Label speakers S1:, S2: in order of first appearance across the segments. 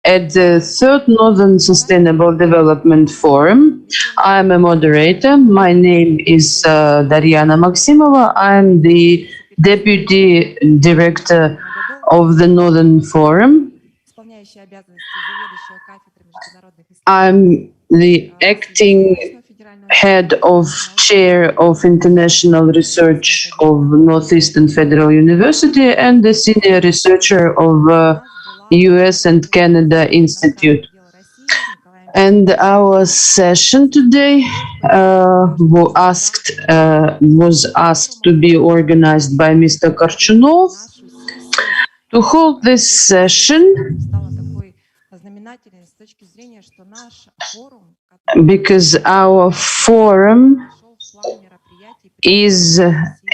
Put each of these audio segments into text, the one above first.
S1: at the third Northern Sustainable Development Forum. I'm a moderator. My name is Dariana Maximova. I'm the Deputy Director of the Northern Forum. I'm the acting head of chair of international research of Northeastern Federal University and the senior researcher of US and Canada Institute. And our session today was asked to be organized by Mr. Korchunov. To hold this session, because our forum is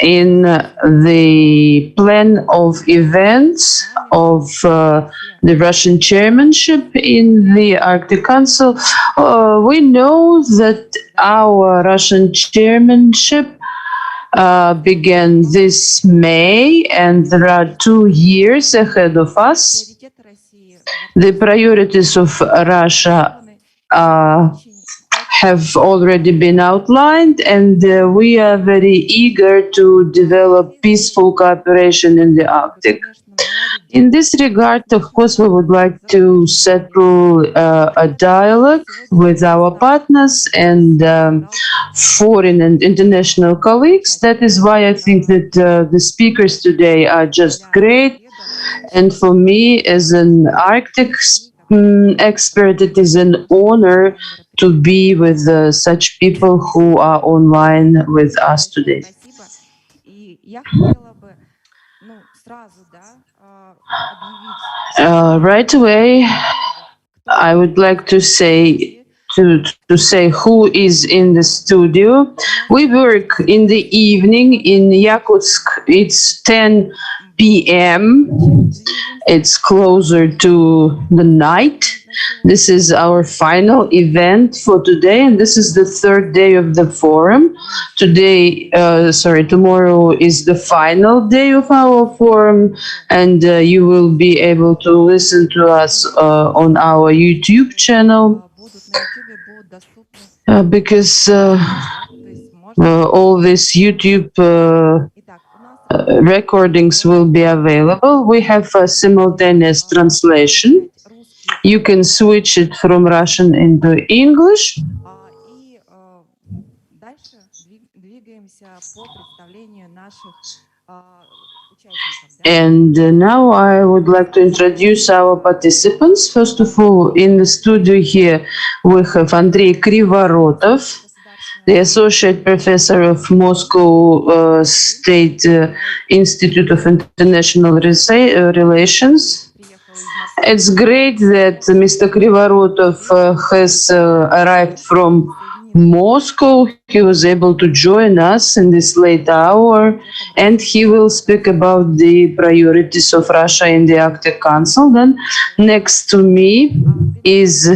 S1: in the plan of events of the Russian chairmanship in the Arctic Council. We know that our Russian chairmanship began this May, and there are 2 years ahead of us. The priorities of Russia have already been outlined, and we are very eager to develop peaceful cooperation in the Arctic. In this regard, of course, we would like to settle a dialogue with our partners and foreign and international colleagues. That is why I think that the speakers today are just great. And for me, as an Arctic expert, it is an honor to be with such people who are online with us today. Right away, I would like to say who is in the studio. We work in the evening in Yakutsk. It's 10 p.m. It's closer to the night. This is our final event for today, and this is the third day of the forum. Tomorrow is the final day of our forum, and you will be able to listen to us on our YouTube channel, because all these YouTube recordings will be available. We have a simultaneous translation. You can switch it from Russian into English. And now I would like to introduce our participants. First of all, in the studio here, we have Andrei Krivorotov, the Associate Professor of Moscow State Institute of International Relations. It's great that Mr. Krivorotov has arrived from Moscow. He was able to join us in this late hour, and he will speak about the priorities of Russia in the Arctic Council. Then next to me is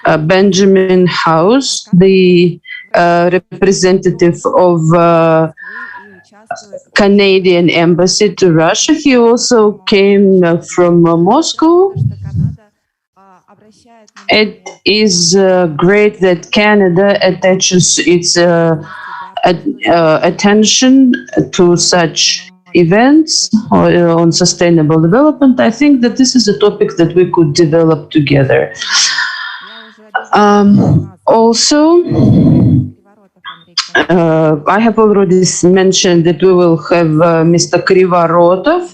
S1: Benjamin House, the representative of Canadian Embassy to Russia. He also came from Moscow. It is great that Canada attaches its attention to such events on sustainable development. I think that this is a topic that we could develop together. Also, I have already mentioned that we will have Mr. Krivorotov.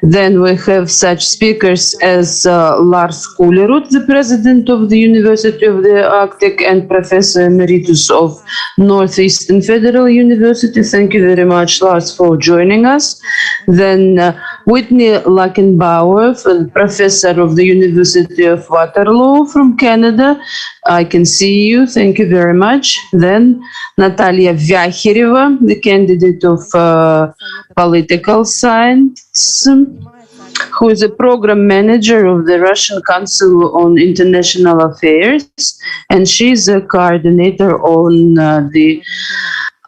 S1: Then we have such speakers as Lars Coolerood, the president of the University of the Arctic and professor emeritus of Northeastern Federal University. Thank you very much, Lars, for joining us. Then Whitney Lackenbauer, professor of the University of Waterloo from Canada. I can see you. Thank you very much. Then Natalia Vyakireva, the candidate of political science, who is a program manager of the Russian Council on International Affairs, and she's a coordinator on the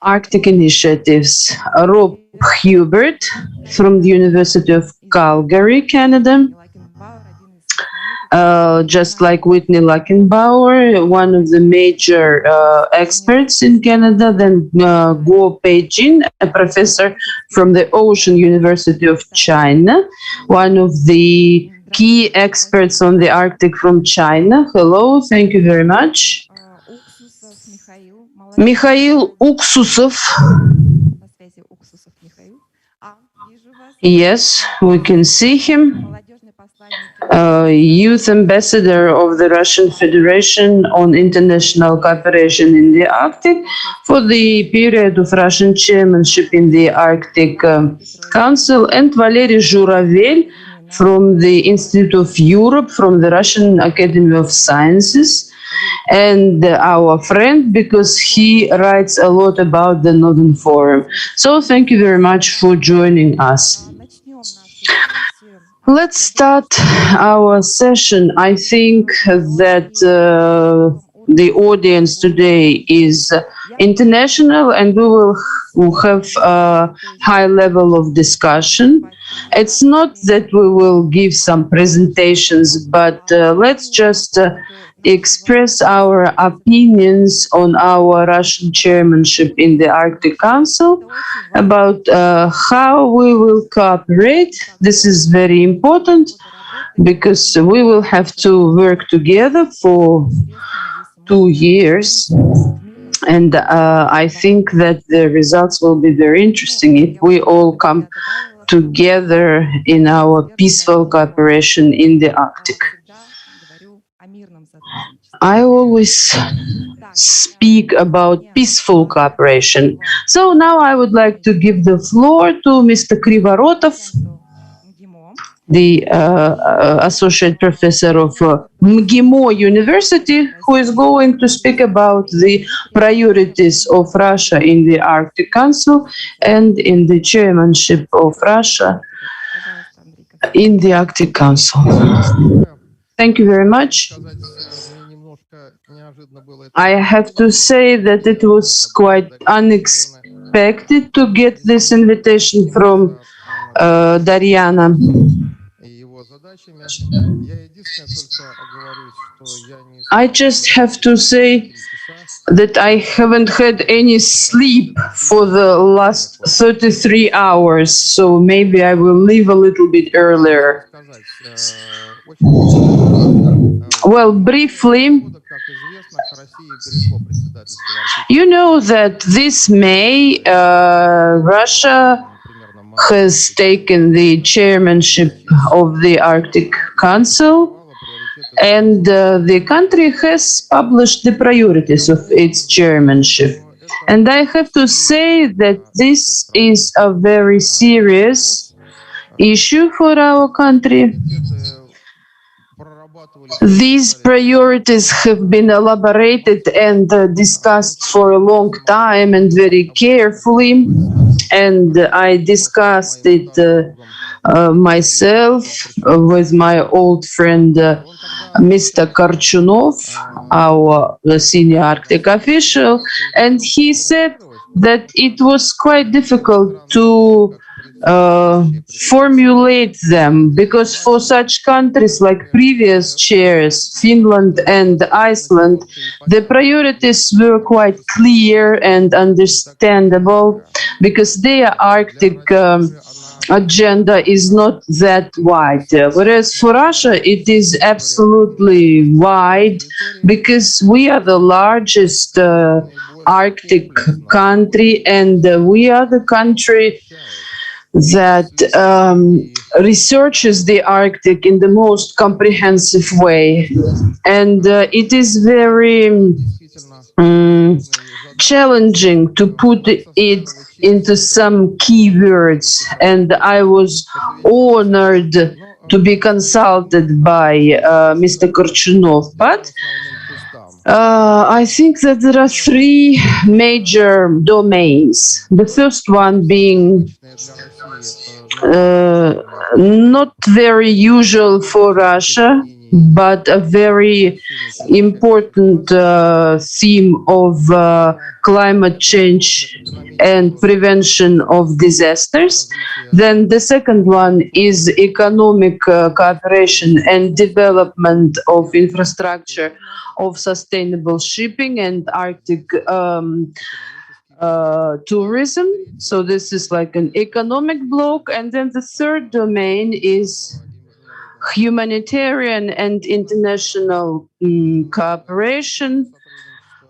S1: Arctic initiatives. Rob Hubert from the University of Calgary, Canada. just like Whitney Luckenbauer, one of the major experts in Canada, then Guo Peijin, a professor from the Ocean University of China, one of the key experts on the Arctic from China. Hello, thank you very much. Mikhail Uxusoff. Yes, we can see him. Youth Ambassador of the Russian Federation on International Cooperation in the Arctic for the period of Russian chairmanship in the Arctic Council, and Valery Zhuravel from the Institute of Europe, from the Russian Academy of Sciences, and our friend, because he writes a lot about the Northern Forum. So thank you very much for joining us. Let's start our session. I think that the audience today is international, and we will have a high level of discussion. It's not that we will give some presentations, but let's just express our opinions on our Russian chairmanship in the Arctic Council, about how we will cooperate. This is very important because we will have to work together for 2 years. And I think that the results will be very interesting if we all come together in our peaceful cooperation in the Arctic. I always speak about peaceful cooperation. So now I would like to give the floor to Mr. Krivorotov, the associate professor of MGIMO University, who is going to speak about the priorities of Russia in the Arctic Council and in the chairmanship of Russia in the Arctic Council. Thank you very much. I have to say that it was quite unexpected to get this invitation from Dariana. I just have to say that I haven't had any sleep for the last 33 hours, so maybe I will leave a little bit earlier. Well, briefly, you know that this May, Russia has taken the chairmanship of the Arctic Council, and the country has published the priorities of its chairmanship. And I have to say that this is a very serious issue for our country. These priorities have been elaborated and discussed for a long time and very carefully, and I discussed it myself with my old friend Mr. Korchunov, our senior Arctic official, and he said that it was quite difficult to formulate them, because for such countries like previous chairs, Finland and Iceland, the priorities were quite clear and understandable, because their Arctic agenda is not that wide. Whereas for Russia, it is absolutely wide, because we are the largest Arctic country, and we are the country that researches the Arctic in the most comprehensive way. And it is very challenging to put it into some keywords. And I was honored to be consulted by Mr. Korchunov. But I think that there are 3 major domains. The first one being not very usual for Russia, but a very important theme of climate change and prevention of disasters. Then the second one is economic cooperation and development of infrastructure of sustainable shipping and Arctic tourism. So this is like an economic block. And then the third domain is humanitarian and international cooperation,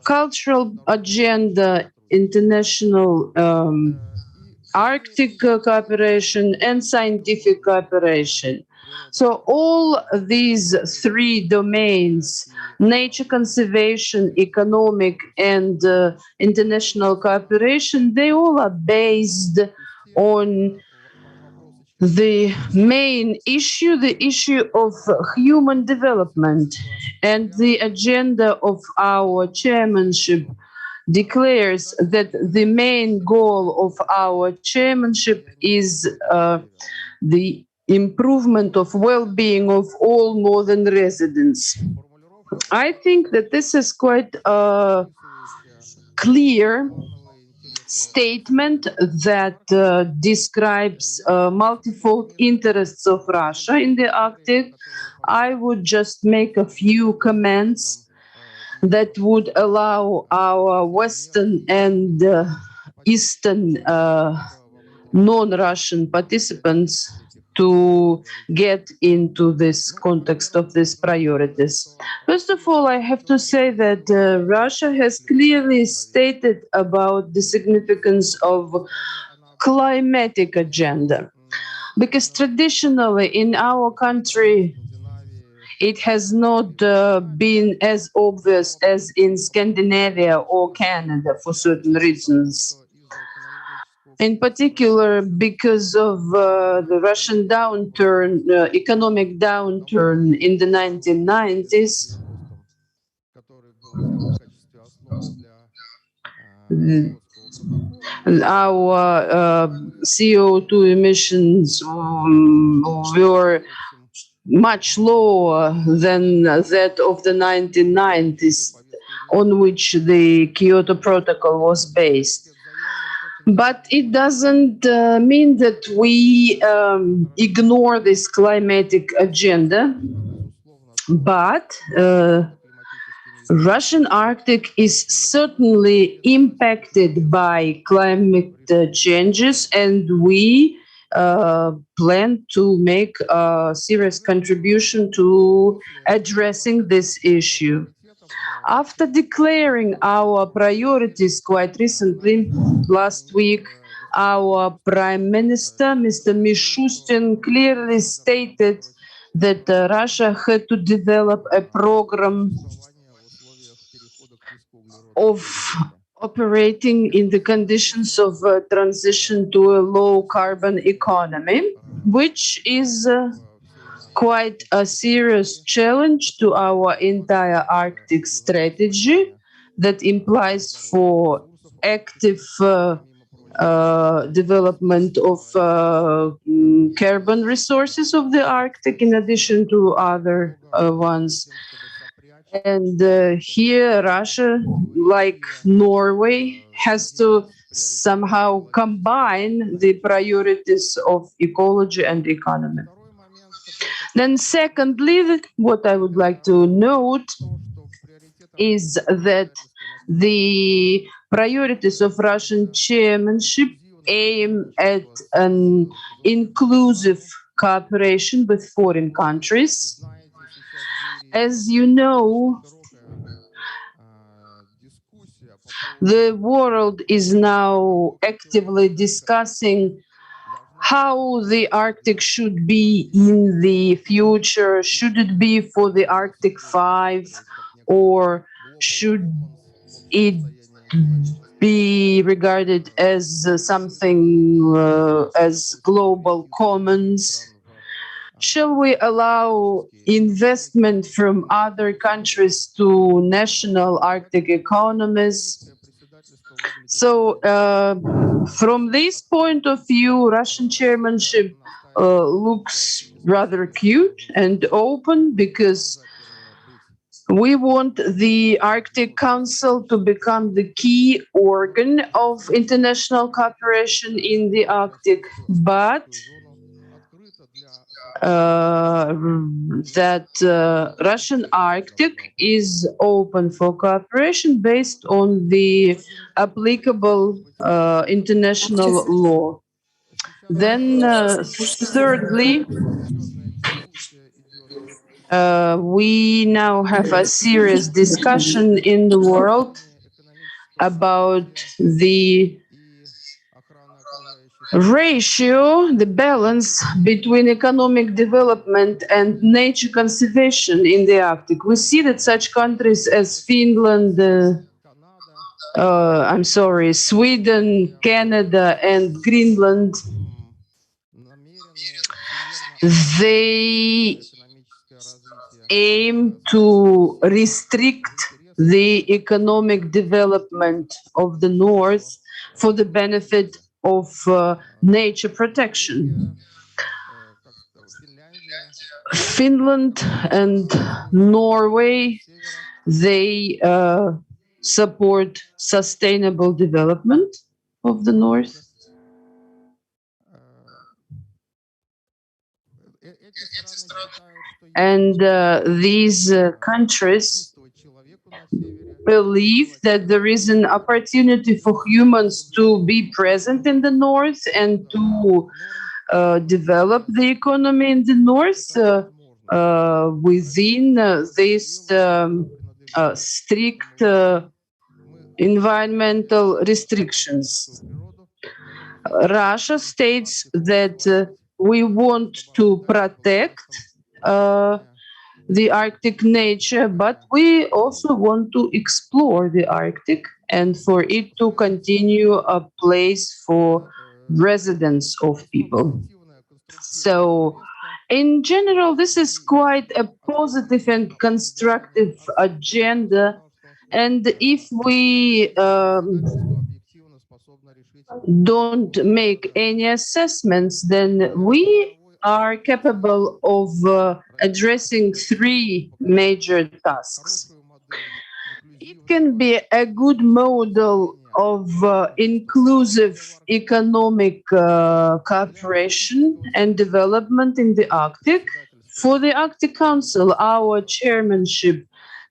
S1: cultural agenda, international Arctic cooperation, and scientific cooperation. So all these three domains, nature conservation, economic, and international cooperation, they all are based on the main issue, the issue of human development. And the agenda of our chairmanship declares that the main goal of our chairmanship is the improvement of well-being of all northern residents. I think that this is quite a clear statement that describes multifold interests of Russia in the Arctic. I would just make a few comments that would allow our Western and Eastern non-Russian participants to get into this context of these priorities. First of all, I have to say that Russia has clearly stated about the significance of climatic agenda, because traditionally in our country it has not been as obvious as in Scandinavia or Canada for certain reasons. In particular, because of the Russian downturn, economic downturn in the 1990s, our CO2 emissions were much lower than that of the 1990s, on which the Kyoto Protocol was based. But it doesn't mean that we ignore this climatic agenda. But Russian Arctic is certainly impacted by climate changes, and we plan to make a serious contribution to addressing this issue. After declaring our priorities quite recently, last week, our Prime Minister, Mr. Mishustin, clearly stated that Russia had to develop a program of operating in the conditions of transition to a low carbon economy, which is quite a serious challenge to our entire Arctic strategy that implies for active development of carbon resources of the Arctic in addition to other ones. And here, Russia, like Norway, has to somehow combine the priorities of ecology and economy. Then, secondly, what I would like to note is that the priorities of Russian chairmanship aim at an inclusive cooperation with foreign countries. As you know, the world is now actively discussing how the Arctic should be in the future. Should it be for the Arctic 5, or should it be regarded as something as global commons? Shall we allow investment from other countries to national Arctic economies? So, from this point of view, Russian chairmanship looks rather cute and open, because we want the Arctic Council to become the key organ of international cooperation in the Arctic, but that Russian Arctic is open for cooperation based on the applicable international law. Then, thirdly, we now have a serious discussion in the world about the ratio, the balance between economic development and nature conservation in the Arctic. We see that such countries as Finland, Sweden, Canada, and Greenland, they aim to restrict the economic development of the North for the benefit of nature protection. Finland and Norway, they support sustainable development of the North. And these countries believe that there is an opportunity for humans to be present in the North and to develop the economy in the North within these strict environmental restrictions. Russia states that we want to protect the Arctic nature, but we also want to explore the Arctic and for it to continue a place for residence of people. So, in general, this is quite a positive and constructive agenda. And if we don't make any assessments, then we are capable of addressing three major tasks. It can be a good model of inclusive economic cooperation and development in the Arctic. For the Arctic Council, our chairmanship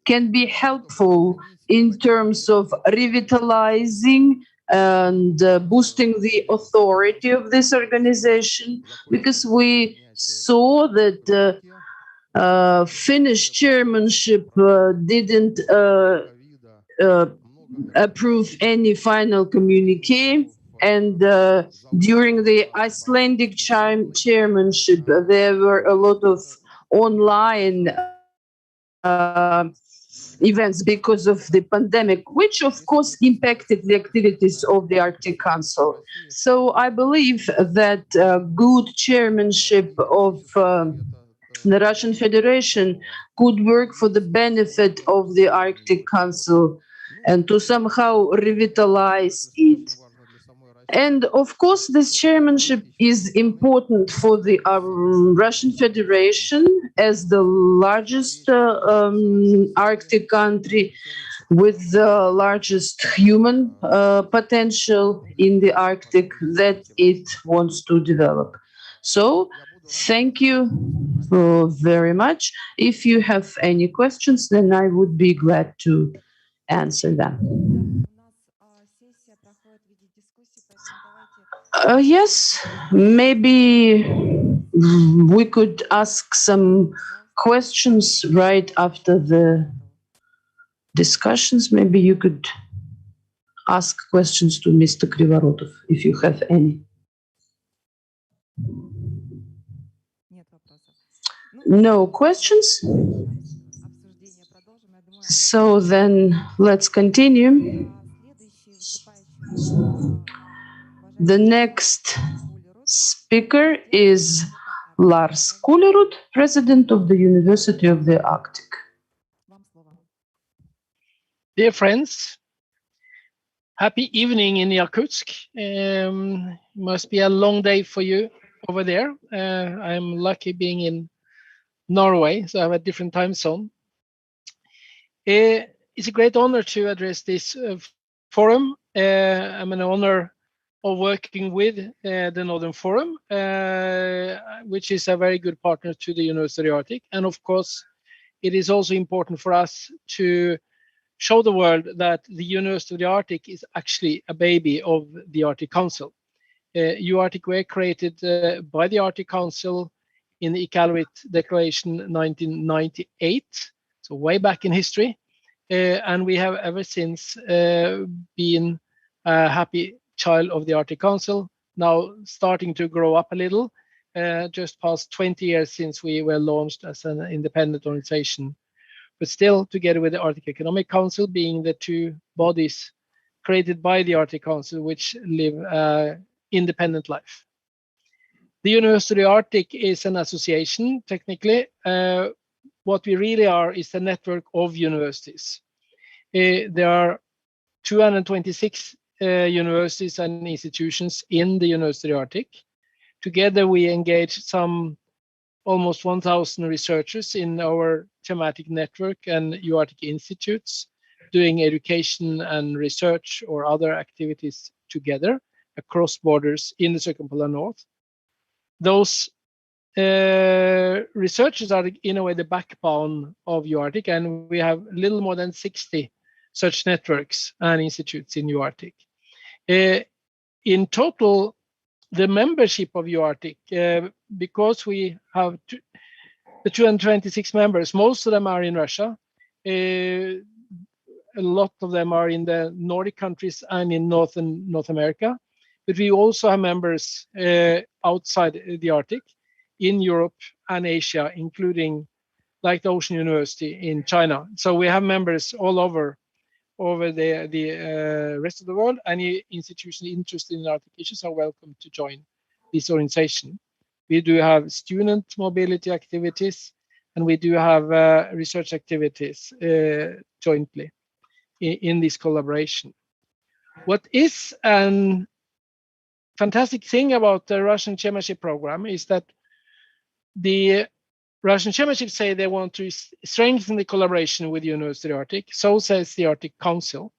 S1: can be helpful in terms of revitalizing and boosting the authority of this organization, because we saw that Finnish chairmanship didn't approve any final communique, and during the Icelandic chairmanship there were a lot of online events because of the pandemic, which of course impacted the activities of the Arctic Council. So I believe that good chairmanship of the Russian Federation could work for the benefit of the Arctic Council and to somehow revitalize it. And of course, this chairmanship is important for the Russian Federation as the largest Arctic country with the largest human potential in the Arctic that it wants to develop. So, thank you very much. If you have any questions, then I would be glad to answer them. Yes, maybe we could ask some questions right after the discussions. Maybe you could ask questions to Mr. Krivorotov if you have any. No questions? So then let's continue. The next speaker is Lars Coolerood, president of the University of the Arctic.
S2: Dear friends, happy evening in Irkutsk. Must be a long day for you over there. I'm lucky being in Norway, so I have a different time zone. It's a great honor to address this forum. I'm an honor of working with the Northern Forum, which is a very good partner to the University of the Arctic. And of course, it is also important for us to show the world that the University of the Arctic is actually a baby of the Arctic Council. UArctic were created by the Arctic Council in the Iqaluit Declaration 1998, so way back in history. And we have ever since been a happy child of the Arctic Council, now starting to grow up a little, just past 20 years since we were launched as an independent organization, but still together with the Arctic Economic Council being the two bodies created by the Arctic Council which live independent life. The University of the Arctic is an association, technically. What we really are is a network of universities. There are 226 universities and institutions in the University of the Arctic. Together we engage some almost 1,000 researchers in our thematic network and UArctic institutes doing education and research or other activities together across borders in the circumpolar north. Those researchers are in a way the backbone of UArctic, and we have a little more than 60 such networks and institutes in UArctic. In total, the membership of UArctic, because we have the 226 members, most of them are in Russia. A lot of them are in the Nordic countries and in North America. But we also have members outside the Arctic, in Europe and Asia, including like the Ocean University in China. So we have members all over the rest of the world. Any institution interested in Arctic issues are welcome to join this organization. We do have student mobility activities, and we do have research activities jointly in this collaboration. What is an fantastic thing about the Russian Chairmanship program is that the Russian Chairmanship say they want to strengthen the collaboration with the University of the Arctic. So says the Arctic Council.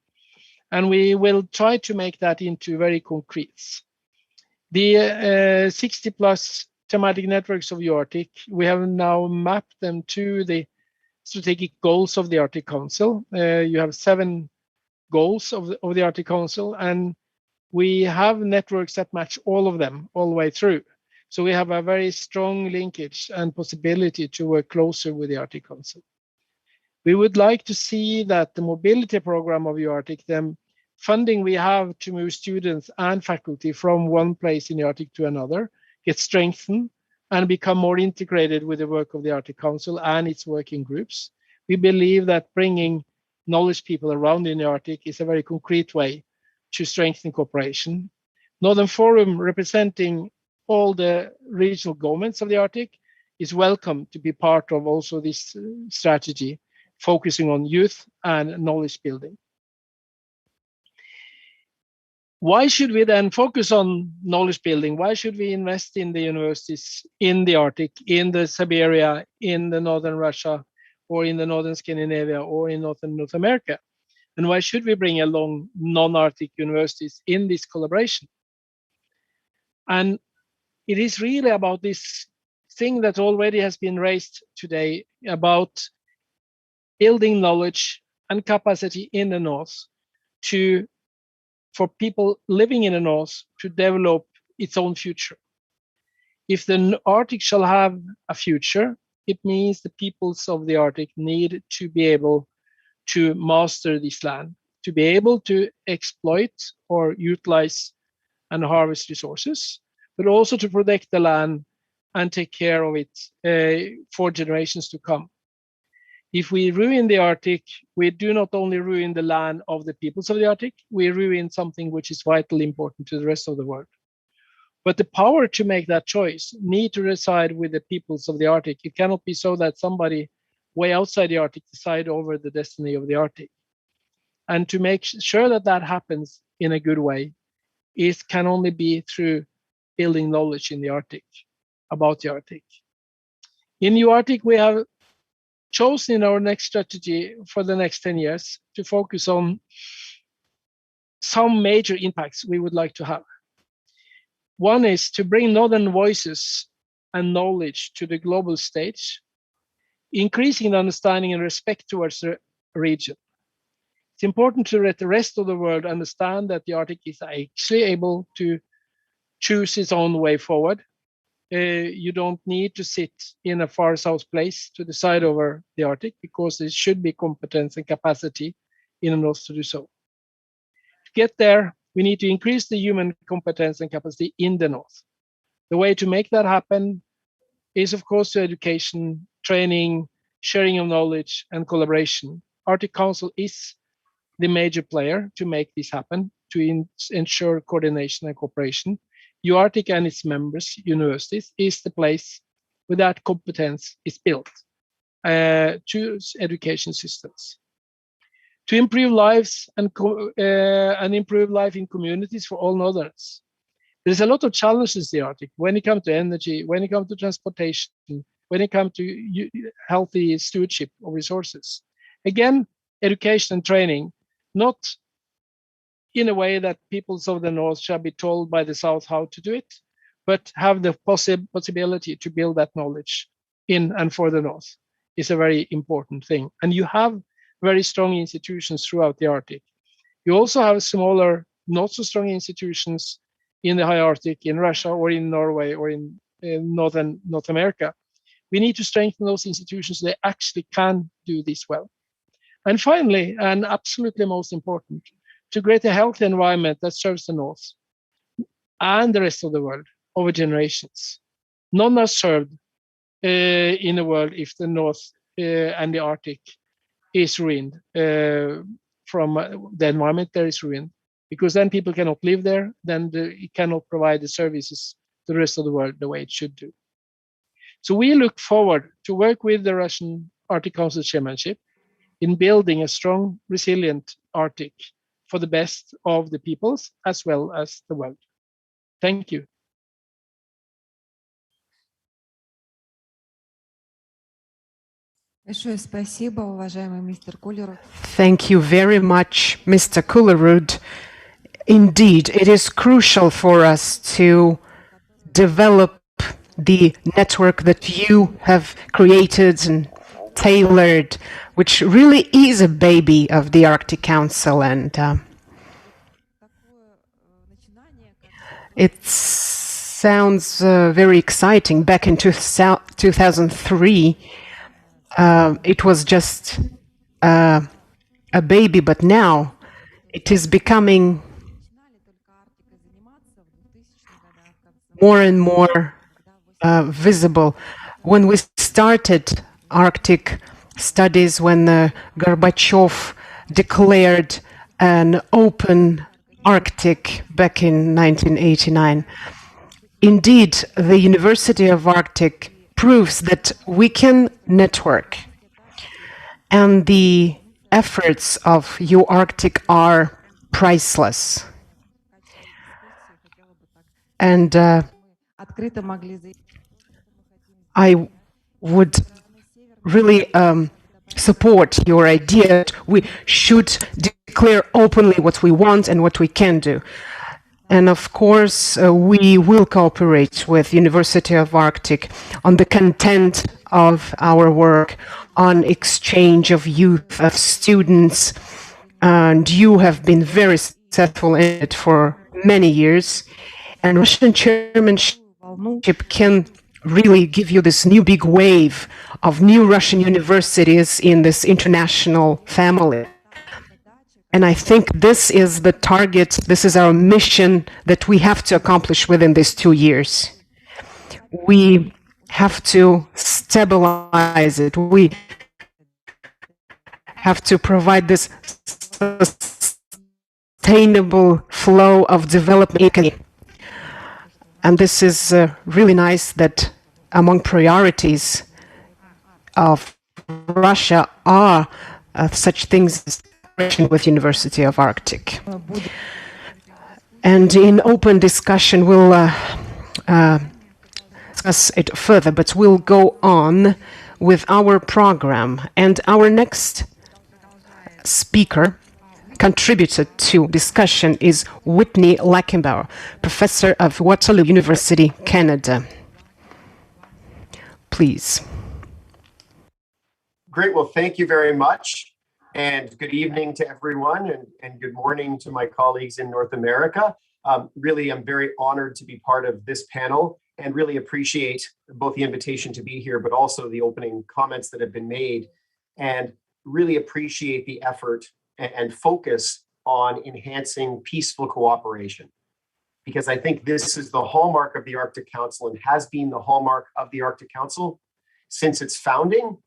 S2: And we will try to make that into very concrete. The 60 plus thematic networks of the Arctic, we have now mapped them to the strategic goals of the Arctic Council. You have 7 goals of the Arctic Council, and we have networks that match all of them all the way through. So we have a very strong linkage and possibility to work closer with the Arctic Council. We would like to see that the mobility program of the Arctic, the funding we have to move students and faculty from one place in the Arctic to another, gets strengthened and become more integrated with the work of the Arctic Council and its working groups. We believe that bringing knowledge people around in the Arctic is a very concrete way to strengthen cooperation. Northern Forum, representing all the regional governments of the Arctic, is welcome to be part of also this strategy, focusing on youth and knowledge building. Why should we then focus on knowledge building? Why should we invest in the universities in the Arctic, in the Siberia, in the northern Russia, or in the northern Scandinavia, or in northern North America? And why should we bring along non-Arctic universities in this collaboration? And it is really about this thing that already has been raised today about building knowledge and capacity in the North for people living in the North to develop its own future. If the Arctic shall have a future, it means the peoples of the Arctic need to be able to master this land, to be able to exploit or utilize and harvest resources, but also to protect the land and take care of it for generations to come. If we ruin the Arctic, we do not only ruin the land of the peoples of the Arctic, we ruin something which is vitally important to the rest of the world. But the power to make that choice need to reside with the peoples of the Arctic. It cannot be so that somebody way outside the Arctic decide over the destiny of the Arctic. And to make sure that that happens in a good way can only be through building knowledge in the Arctic, about the Arctic. In the Arctic, we have chosen in our next strategy for the next 10 years to focus on some major impacts we would like to have. One is to bring northern voices and knowledge to the global stage, increasing the understanding and respect towards the region. It's important to let the rest of the world understand that the Arctic is actually able to choose its own way forward. You don't need to sit in a far south place to decide over the Arctic, because there should be competence and capacity in the north to do so. To get there, we need to increase the human competence and capacity in the north. The way to make that happen is, of course, through education, training, sharing of knowledge, and collaboration. Arctic Council is the major player to make this happen, to ensure coordination and cooperation. UArctic and its members, universities, is the place where that competence is built to education systems. To improve lives and improve life in communities for all Northerners. There's a lot of challenges in the Arctic when it comes to energy, when it comes to transportation, when it comes to healthy stewardship of resources. Again, education and training, not in a way that peoples of the North shall be told by the South how to do it, but have the possibility to build that knowledge in and for the North is a very important thing. And you have very strong institutions throughout the Arctic. You also have smaller, not so strong institutions in the high Arctic, in Russia or in Norway or in North America. We need to strengthen those institutions so they actually can do this well. And finally, and absolutely most important, to create a healthy environment that serves the North and the rest of the world over generations. None are served in the world if the North and the Arctic is ruined from the environment there is ruined, because then people cannot live there, then it cannot provide the services to the rest of the world the way it should do. So we look forward to work with the Russian Arctic Council Chairmanship in building a strong, resilient Arctic for the best of the peoples as well as the world. Thank you.
S3: Thank you very much, Mr. Coolerood. Indeed, it is crucial for us to develop the network that you have created and tailored, which really is a baby of the Arctic Council, and it sounds very exciting. Back in 2003, it was just a baby, but now it is becoming more and more visible. When we started Arctic studies, when Gorbachev declared an open Arctic back in 1989, indeed, the University of Arctic proves that we can network, and the efforts of UArctic are priceless. And I would really support your idea that we should declare openly what we want and what we can do. And of course, we will cooperate with University of Arctic on the content of our work, on exchange of youth, of students. And you have been very successful in it for many years. And Russian chairmanship can really give you this new big wave of new Russian universities in this international family. And I think this is the target, this is our mission that we have to accomplish within these 2 years. We have to stabilize it. We have to provide this sustainable flow of development. And this is really nice that among priorities of Russia are such things as with University of Arctic. And in open discussion, we'll discuss it further, but we'll go on with our program. And our next speaker, contributor to discussion, is Whitney Lackenbauer, professor of Waterloo University, Canada. Please.
S4: Great. Well, thank you very much. And good evening to everyone, and good morning to my colleagues in North America. Really, I'm very honored to be part of this panel and really appreciate both the invitation to be here, but also the opening comments that have been made, and really appreciate the effort and focus on enhancing peaceful cooperation. Because I think this is the hallmark of the Arctic Council and has been the hallmark of the Arctic Council since its founding.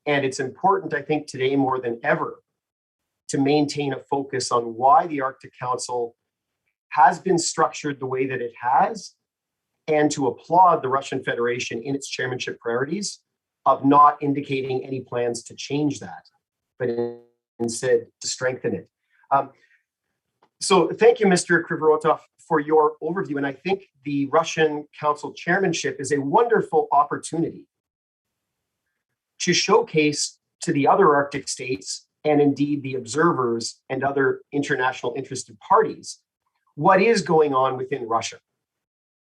S4: And it's important, I think, today more than ever to maintain a focus on why the Arctic Council has been structured the way that it has, and to applaud the Russian Federation in its chairmanship priorities of not indicating any plans to change that, but instead to strengthen it. So thank you, Mr. Krivorotov, for your overview. And I think the Russian Council chairmanship is a wonderful opportunity to showcase to the other Arctic states, and indeed the observers and other international interested parties, what is going on within Russia.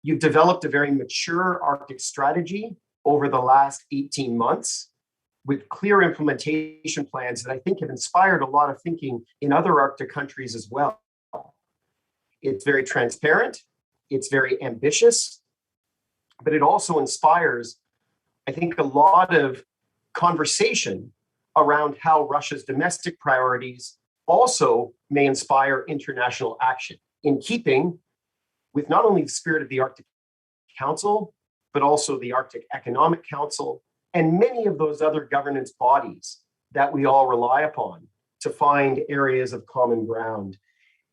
S4: You've developed a very mature Arctic strategy over the last 18 months with clear implementation plans that I think have inspired a lot of thinking in other Arctic countries as well. It's very transparent, it's very ambitious, but it also inspires, I think, a lot of conversation around how Russia's domestic priorities also may inspire international action in keeping with not only the spirit of the Arctic Council, but also the Arctic Economic Council and many of those other governance bodies that we all rely upon to find areas of common ground.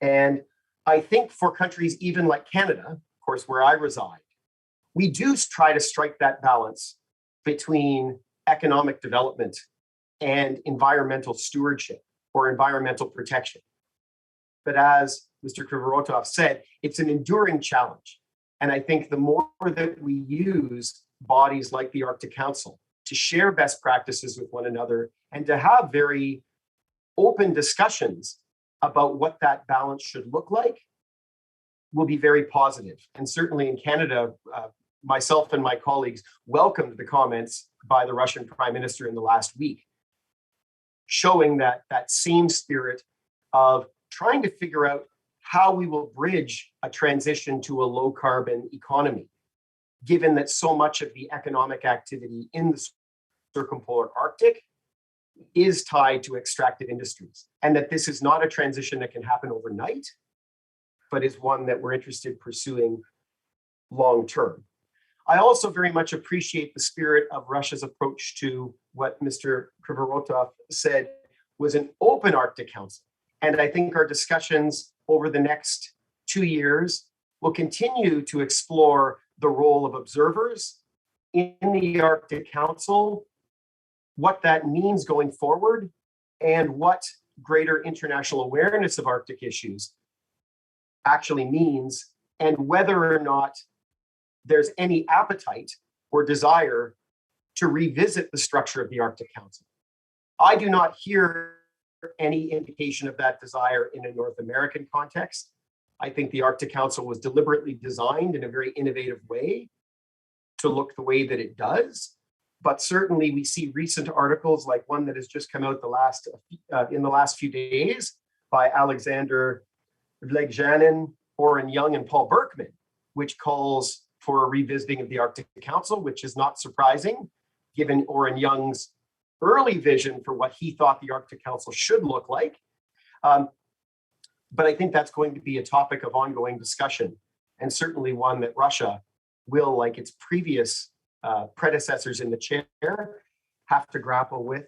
S4: And I think for countries even like Canada, of course, where I reside, we do try to strike that balance between economic development and environmental stewardship or environmental protection. But as Mr. Krivorotov said, it's an enduring challenge. And I think the more that we use bodies like the Arctic Council to share best practices with one another and to have very open discussions about what that balance should look like, will be very positive. And certainly in Canada, myself and my colleagues welcomed the comments by the Russian Prime Minister in the last week, showing that same spirit of trying to figure out how we will bridge a transition to a low carbon economy, given that so much of the economic activity in the circumpolar Arctic is tied to extractive industries, and that this is not a transition that can happen overnight, but is one that we're interested in pursuing long term. I also very much appreciate the spirit of Russia's approach to what Mr. Krivorotov said was an open Arctic Council. And I think our discussions over the next 2 years will continue to explore the role of observers in the Arctic Council, what that means going forward, and what greater international awareness of Arctic issues actually means, and whether or not there's any appetite or desire to revisit the structure of the Arctic Council. I do not hear any indication of that desire in a North American context. I think the Arctic Council was deliberately designed in a very innovative way to look the way that it does. But certainly we see recent articles like one that has just come out in the last few days by Alexander Vlegjanin, Oren Young, and Paul Berkman, which calls for a revisiting of the Arctic Council, which is not surprising, given Oren Young's early vision for what he thought the Arctic Council should look like. But I think that's going to be a topic of ongoing discussion, and certainly one that Russia will, like its previous predecessors in the chair, have to grapple with.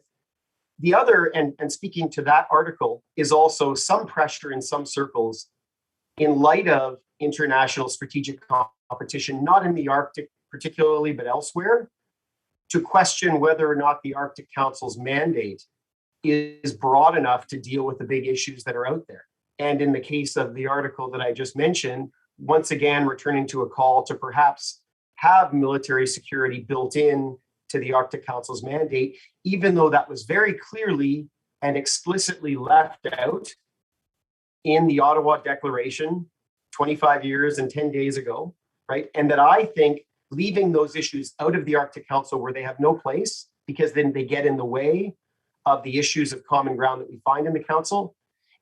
S4: The other, and speaking to that article, is also some pressure in some circles in light of international strategic competition, not in the Arctic particularly, but elsewhere, to question whether or not the Arctic Council's mandate is broad enough to deal with the big issues that are out there. And in the case of the article that I just mentioned, once again returning to a call to perhaps have military security built in to the Arctic Council's mandate, even though that was very clearly and explicitly left out in the Ottawa Declaration 25 years and 10 days ago, right? And that I think leaving those issues out of the Arctic Council where they have no place, because then they get in the way of the issues of common ground that we find in the Council,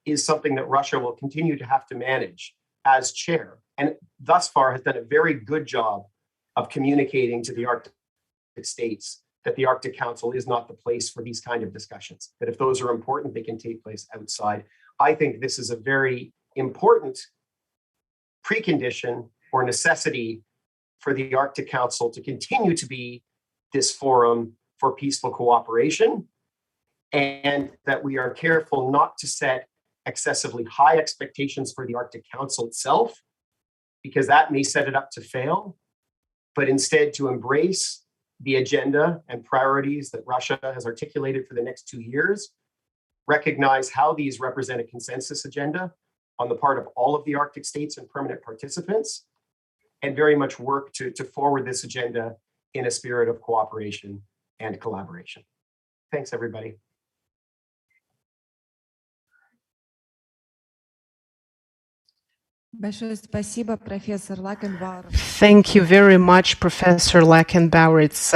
S4: is something that Russia will continue to have to manage as chair. And thus far has done a very good job of communicating to the Arctic states that the Arctic Council is not the place for these kind of discussions, that if those are important, they can take place outside. I think this is a very important precondition or necessity for the Arctic Council to continue to be this forum for peaceful cooperation, and that we are careful not to set excessively high expectations for the Arctic Council itself, because that may set it up to fail, but instead to embrace the agenda and priorities that Russia has articulated for the next 2 years, recognize how these represent a consensus agenda on the part of all of the Arctic states and permanent participants, and very much work to forward this agenda in a spirit of cooperation and collaboration. Thanks, everybody.
S3: Thank you very much, Professor Lackenbauer. It's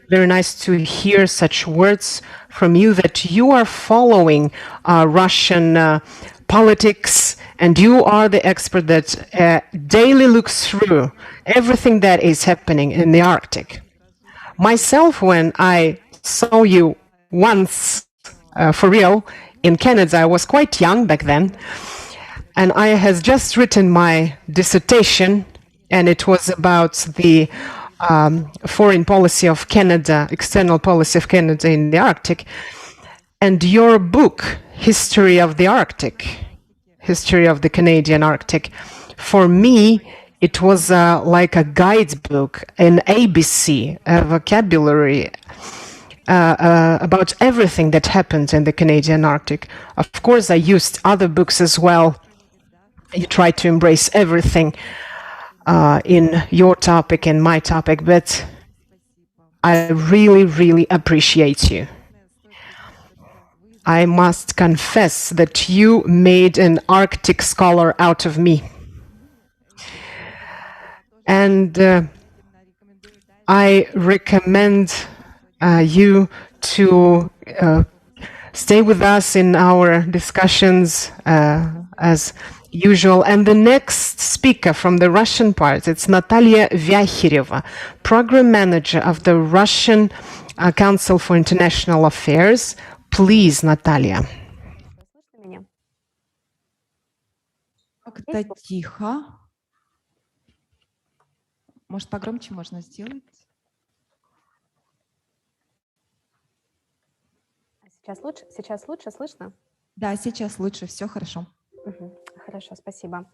S3: very nice to hear such words from you, that you are following Russian politics, and you are the expert that daily looks through everything that is happening in the Arctic. Myself, when I saw you once for real in Canada, I was quite young back then. And I had just written my dissertation, and it was about the foreign policy of Canada, external policy of Canada in the Arctic. And your book, History of the Arctic, History of the Canadian Arctic, for me, it was like a guidebook, an ABC, a vocabulary about everything that happened in the Canadian Arctic. Of course, I used other books as well. You try to embrace everything in your topic and my topic, but I really, really appreciate you. I must confess that you made an Arctic scholar out of me. And I recommend you to stay with us in our discussions as usual. And the next speaker from the Russian part, it's Natalia Vyachireva, Program Manager of the Russian Council for International Affairs. Please, Natalia.
S5: Как-то тихо. Может, погромче можно сделать?
S6: Сейчас лучше слышно?
S5: Да, сейчас лучше, все хорошо.
S6: Хорошо, спасибо.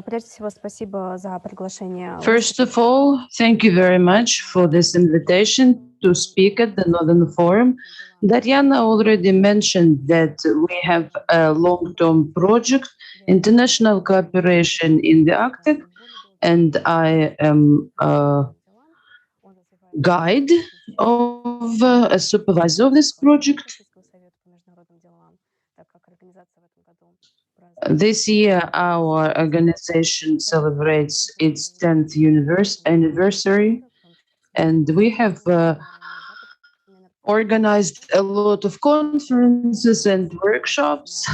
S6: Прежде всего, спасибо за приглашение.
S1: First of all, thank you very much for this invitation to speak at the Northern Forum. Dariana already mentioned that we have a long-term project, international cooperation in the Arctic, and I am a guide of a supervisor of this project. This year, our organization celebrates its 10th anniversary, and we have organized a lot of conferences and workshops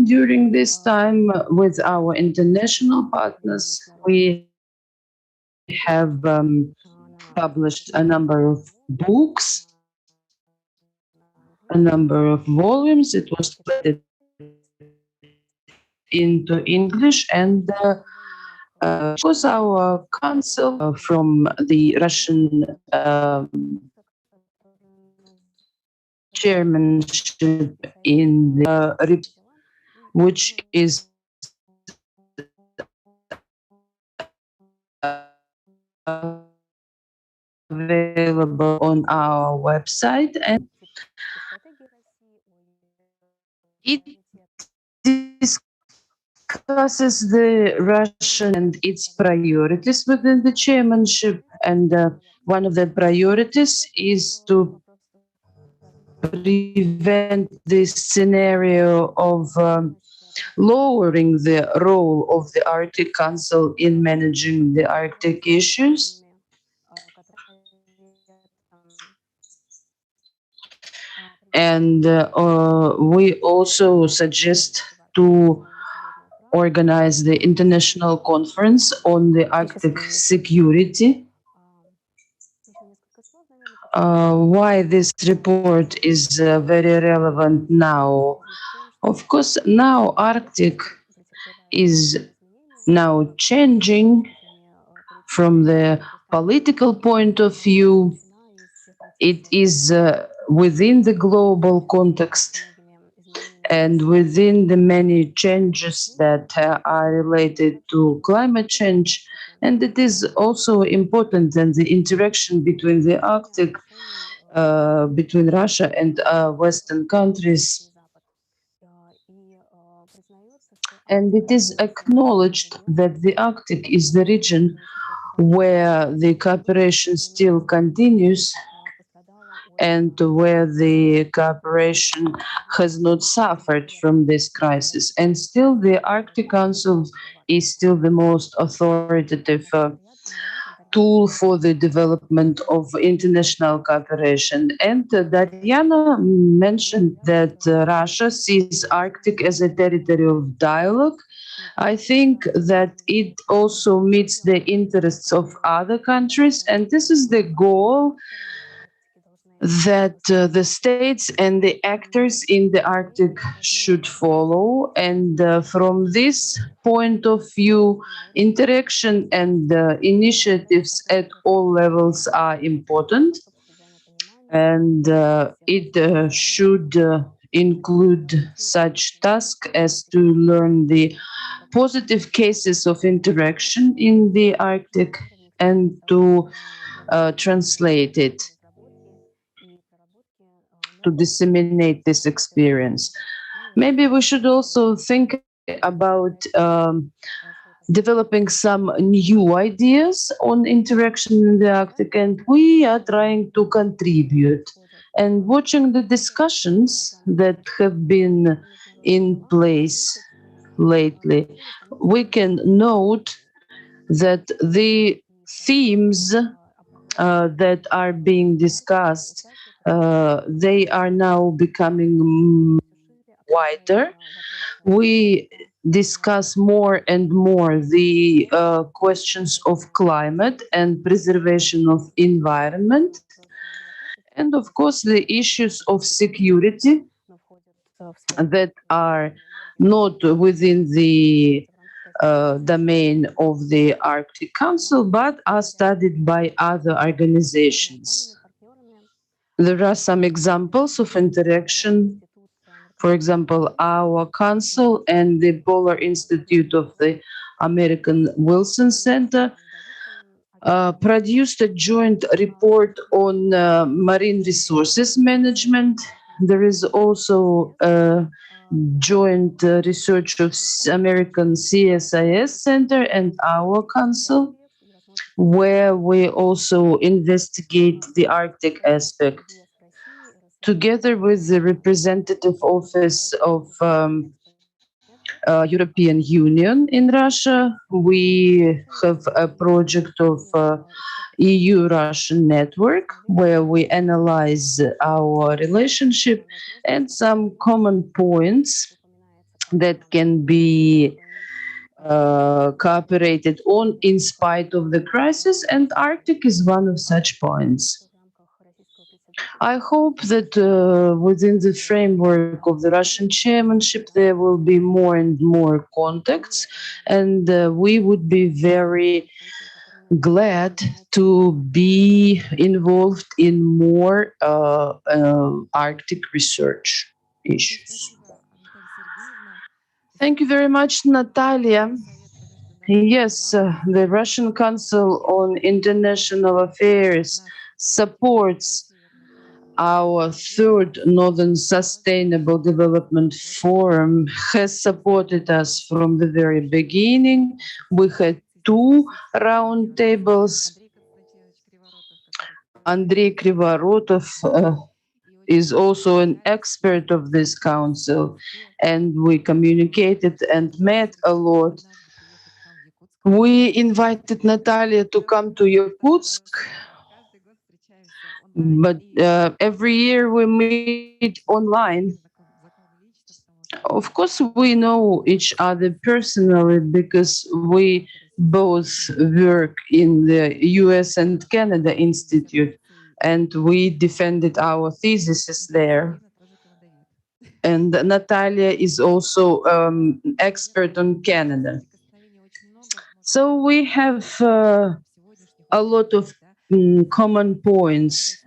S1: during this time with our international partners. We have published a number of books, a number of volumes. It was split into English, and of course our council from the Russian chairmanship in the which is available on our website, and it discusses the Russian and its priorities within the chairmanship, and one of the priorities is to prevent this scenario of lowering the role of the Arctic Council in managing the Arctic issues. And we also suggest to organize the international conference on the Arctic security. Why this report is very relevant now? Of course, now Arctic is now changing from the political point of view. It is within the global context and within the many changes that are related to climate change. And it is also important that the interaction between the Arctic, between Russia and Western countries. And it is acknowledged that the Arctic is the region where the cooperation still continues and where the cooperation has not suffered from this crisis. And still, the Arctic Council is still the most authoritative tool for the development of international cooperation. And Diana mentioned that Russia sees Arctic as a territory of dialogue. I think that it also meets the interests of other countries, and this is the goal that the states and the actors in the Arctic should follow. And from this point of view, interaction and initiatives at all levels are important. And it should include such tasks as to learn the positive cases of interaction in the Arctic and to translate it, to disseminate this experience. Maybe we should also think about developing some new ideas on interaction in the Arctic, and we are trying to contribute. And watching the discussions that have been in place lately, we can note that the themes that are being discussed, they are now becoming wider. We discuss more and more the questions of climate and preservation of environment, and of course the issues of security that are not within the domain of the Arctic Council, but are studied by other organizations. There are some examples of interaction. For example, our council and the Polar Institute of the American Wilson Center produced a joint report on marine resources management. There is also a joint research of American CSIS Center and our council, where we also investigate the Arctic aspect. Together with the representative office of European Union in Russia, we have a project of EU-Russian network where we analyze our relationship and some common points that can be cooperated on in spite of the crisis, and Arctic is one of such points. I hope that within the framework of the Russian chairmanship, there will be more and more contacts, and we would be very glad to be involved in more Arctic research issues. Thank you very much, Natalia. Yes, the Russian Council on International Affairs supports our third Northern Sustainable Development Forum has supported us from the very beginning. We had 2 roundtables. Andrei Krivorotov is also an expert of this council, and we communicated and met a lot. We invited Natalia to come to Yakutsk, but every year we meet online. Of course, we know each other personally because we both work in the US and Canada Institute, and we defended our theses there. And Natalia is also expert on Canada. So we have a lot of common points.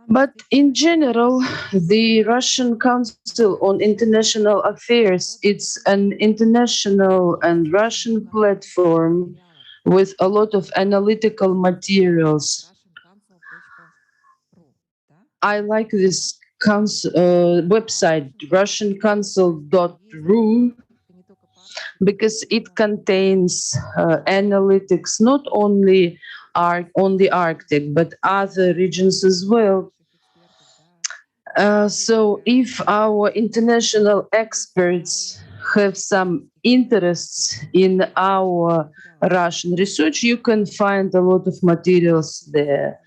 S1: But in general, the Russian Council on International Affairs, it's an international and Russian platform with a lot of analytical materials. I like this website, russiancouncil.ru, because it contains analytics not only on the Arctic, but other regions as well. So if our international experts have some interests in our Russian research, you can find a lot of materials there.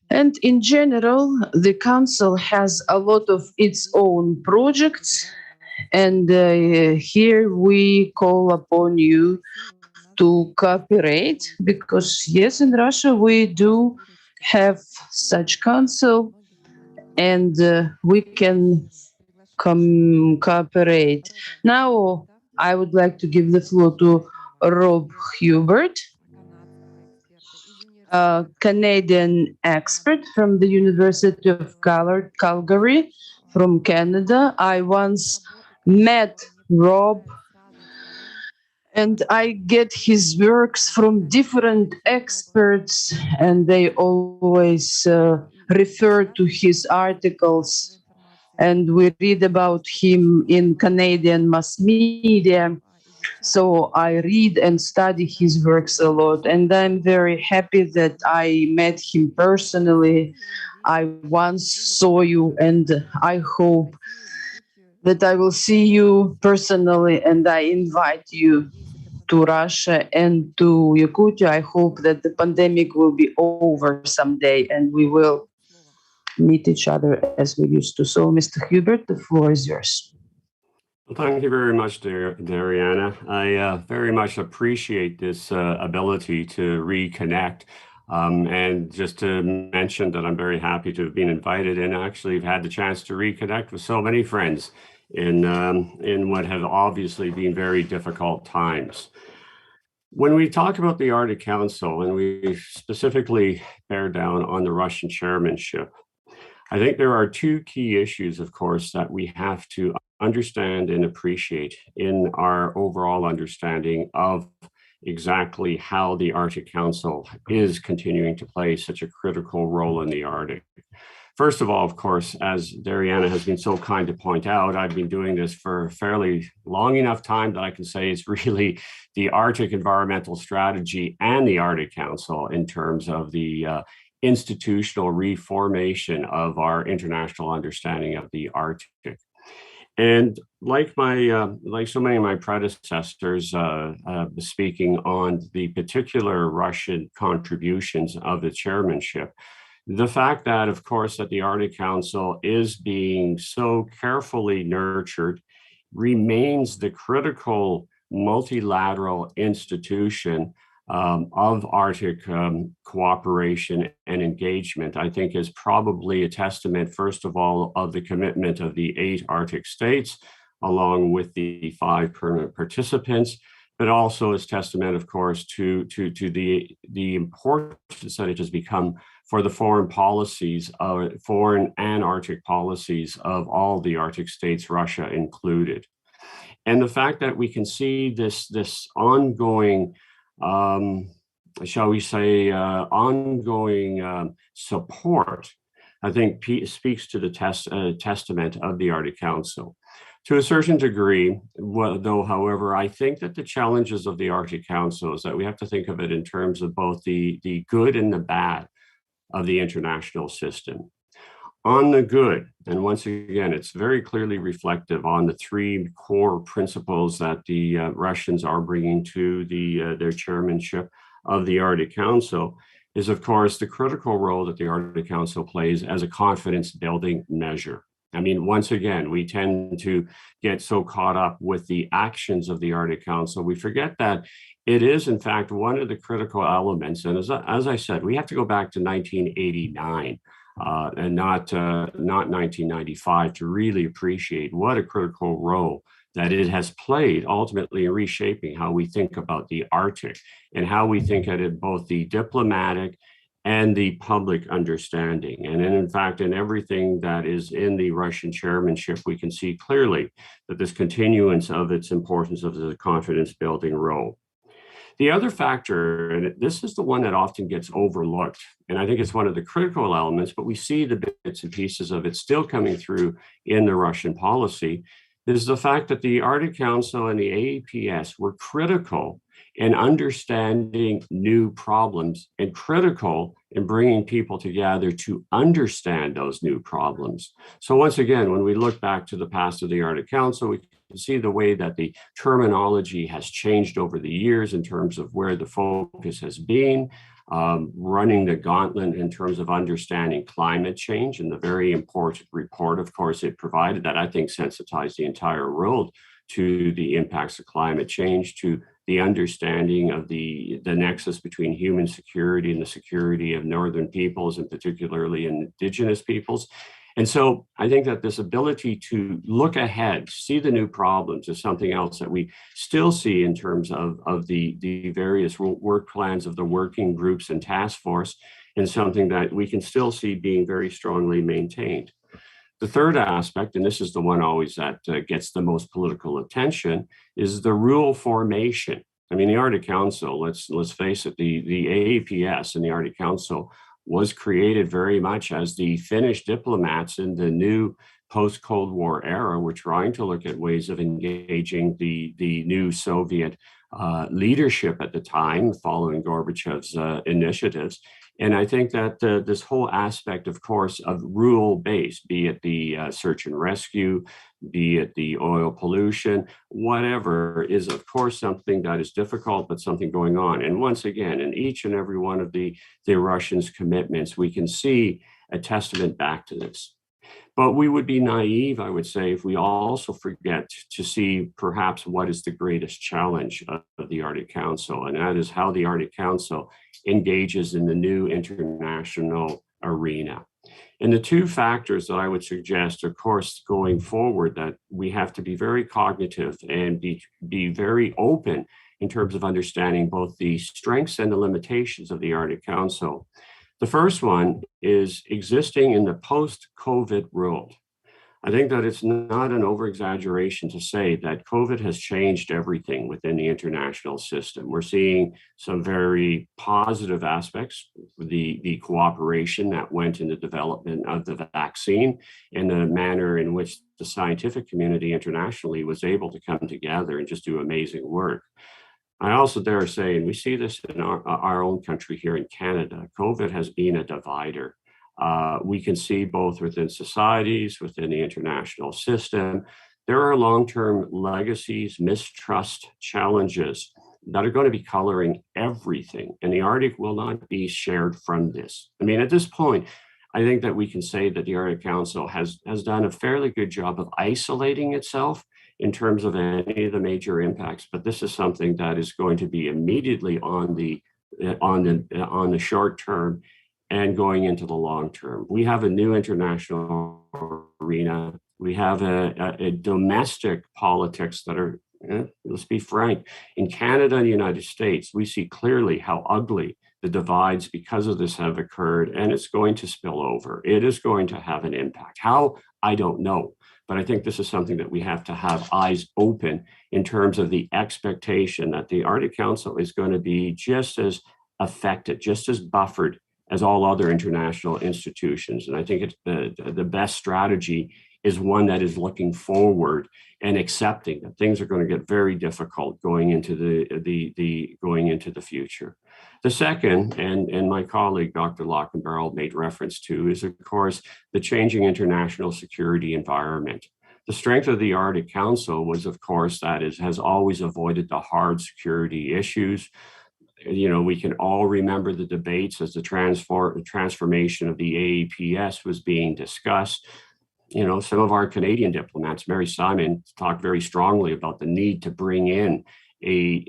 S1: And in general, the Council has a lot of its own projects, and here we call upon you to cooperate, because yes, in Russia we do have such council, and we can cooperate. Now I would like to give the floor to Rob Hubert, a Canadian expert from the University of Calgary from Canada. I once met Rob, and I get his works from different experts, and they always refer to his articles, and we read about him in Canadian mass media. So I read and study his works a lot, and I'm very happy that I met him personally. I once saw you, and I hope that I will see you personally, and I invite you to Russia and to Yakutia. I hope that the pandemic will be over someday and we will meet each other as we used to. So, Mr. Hubert, the floor is yours.
S7: Well, thank you very much, Dariana. I very much appreciate this ability to reconnect. And just to mention that I'm very happy to have been invited, and actually have had the chance to reconnect with so many friends in what have obviously been very difficult times. When we talk about the Arctic Council, and we specifically bear down on the Russian chairmanship, I think there are 2 key issues, of course, that we have to understand and appreciate in our overall understanding of exactly how the Arctic Council is continuing to play such a critical role in the Arctic. First of all, of course, as Dariana has been so kind to point out, I've been doing this for a fairly long enough time that I can say it's really the Arctic Environmental Strategy and the Arctic Council in terms of the institutional reformation of our international understanding of the Arctic. And like so many of my predecessors speaking on the particular Russian contributions of the chairmanship, the fact that, of course, that the Arctic Council is being so carefully nurtured remains the critical multilateral institution of Arctic cooperation and engagement, I think is probably a testament, first of all, of the commitment of the 8 Arctic states, along with the 5 permanent participants, but also is testament, of course, to the importance that it has become for the foreign policies, foreign and Arctic policies of all the Arctic states, Russia included. And the fact that we can see this ongoing shall we say, ongoing support, I think speaks to the testament of the Arctic Council. To a certain degree, though, however, I think that the challenges of the Arctic Council is that we have to think of it in terms of both the good and the bad of the international system. On the good, and once again, it's very clearly reflective on the three core principles that the Russians are bringing to their chairmanship of the Arctic Council, is of course the critical role that the Arctic Council plays as a confidence building measure. I mean, once again, we tend to get so caught up with the actions of the Arctic Council, we forget that it is, in fact, one of the critical elements. And as I said, we have to go back to 1989 and not 1995 to really appreciate what a critical role that it has played ultimately in reshaping how we think about the Arctic and how we think at it both the diplomatic and the public understanding. And in fact, in everything that is in the Russian chairmanship, we can see clearly that this continuance of its importance of the confidence building role. The other factor, and this is the one that often gets overlooked, and I think it's one of the critical elements, but we see the bits and pieces of it still coming through in the Russian policy, is the fact that the Arctic Council and the AAPS were critical in understanding new problems and critical in bringing people together to understand those new problems. So once again, when we look back to the past of the Arctic Council, we can see the way that the terminology has changed over the years in terms of where the focus has been, running the gauntlet in terms of understanding climate change, and the very important report, of course, it provided that I think sensitized the entire world to the impacts of climate change, to the understanding of the nexus between human security and the security of northern peoples, and particularly indigenous peoples. And so I think that this ability to look ahead, see the new problems, is something else that we still see in terms of the various work plans of the working groups and task force, and something that we can still see being very strongly maintained. The third aspect, and this is the one always that gets the most political attention, is the rule formation. I mean, the Arctic Council, let's face it, the AAPS and the Arctic Council was created very much as the Finnish diplomats in the new post-Cold War era were trying to look at ways of engaging the new Soviet leadership at the time, following Gorbachev's initiatives. And I think that this whole aspect, of course, of rule-based, be it the search and rescue, be it the oil pollution, whatever, is of course something that is difficult, but something going on. And once again, in each and every one of the Russians' commitments, we can see a testament back to this. But we would be naive, I would say, if we also forget to see perhaps what is the greatest challenge of the Arctic Council, and that is how the Arctic Council engages in the new international arena. And the two factors that I would suggest, of course, going forward, that we have to be very cognitive and be very open in terms of understanding both the strengths and the limitations of the Arctic Council. The first one is existing in the post-COVID world. I think that it's not an over-exaggeration to say that COVID has changed everything within the international system. We're seeing some very positive aspects, the cooperation that went in the development of the vaccine, and the manner in which the scientific community internationally was able to come together and just do amazing work. I also dare say, and we see this in our own country here in Canada, COVID has been a divider. We can see both within societies, within the international system, there are long-term legacies, mistrust, challenges that are going to be coloring everything. And the Arctic will not be shared from this. I mean, at this point, I think that we can say that the Arctic Council has done a fairly good job of isolating itself in terms of any of the major impacts, but this is something that is going to be immediately on the short term and going into the long term. We have a new international arena. We have a domestic politics that are, let's be frank, in Canada and the United States, we see clearly how ugly the divides because of this have occurred, and it's going to spill over. It is going to have an impact. How? I don't know. But I think this is something that we have to have eyes open in terms of the expectation that the Arctic Council is going to be just as affected, just as buffered as all other international institutions. And I think it's the best strategy is one that is looking forward and accepting that things are going to get very difficult going into the future. The second, and my colleague, Dr. Lockenbarrel, made reference to, is, of course, the changing international security environment. The strength of the Arctic Council was, of course, that it has always avoided the hard security issues. You know, we can all remember the debates as the transformation of the AEPS was being discussed. You know, some of our Canadian diplomats, Mary Simon, talked very strongly about the need to bring in a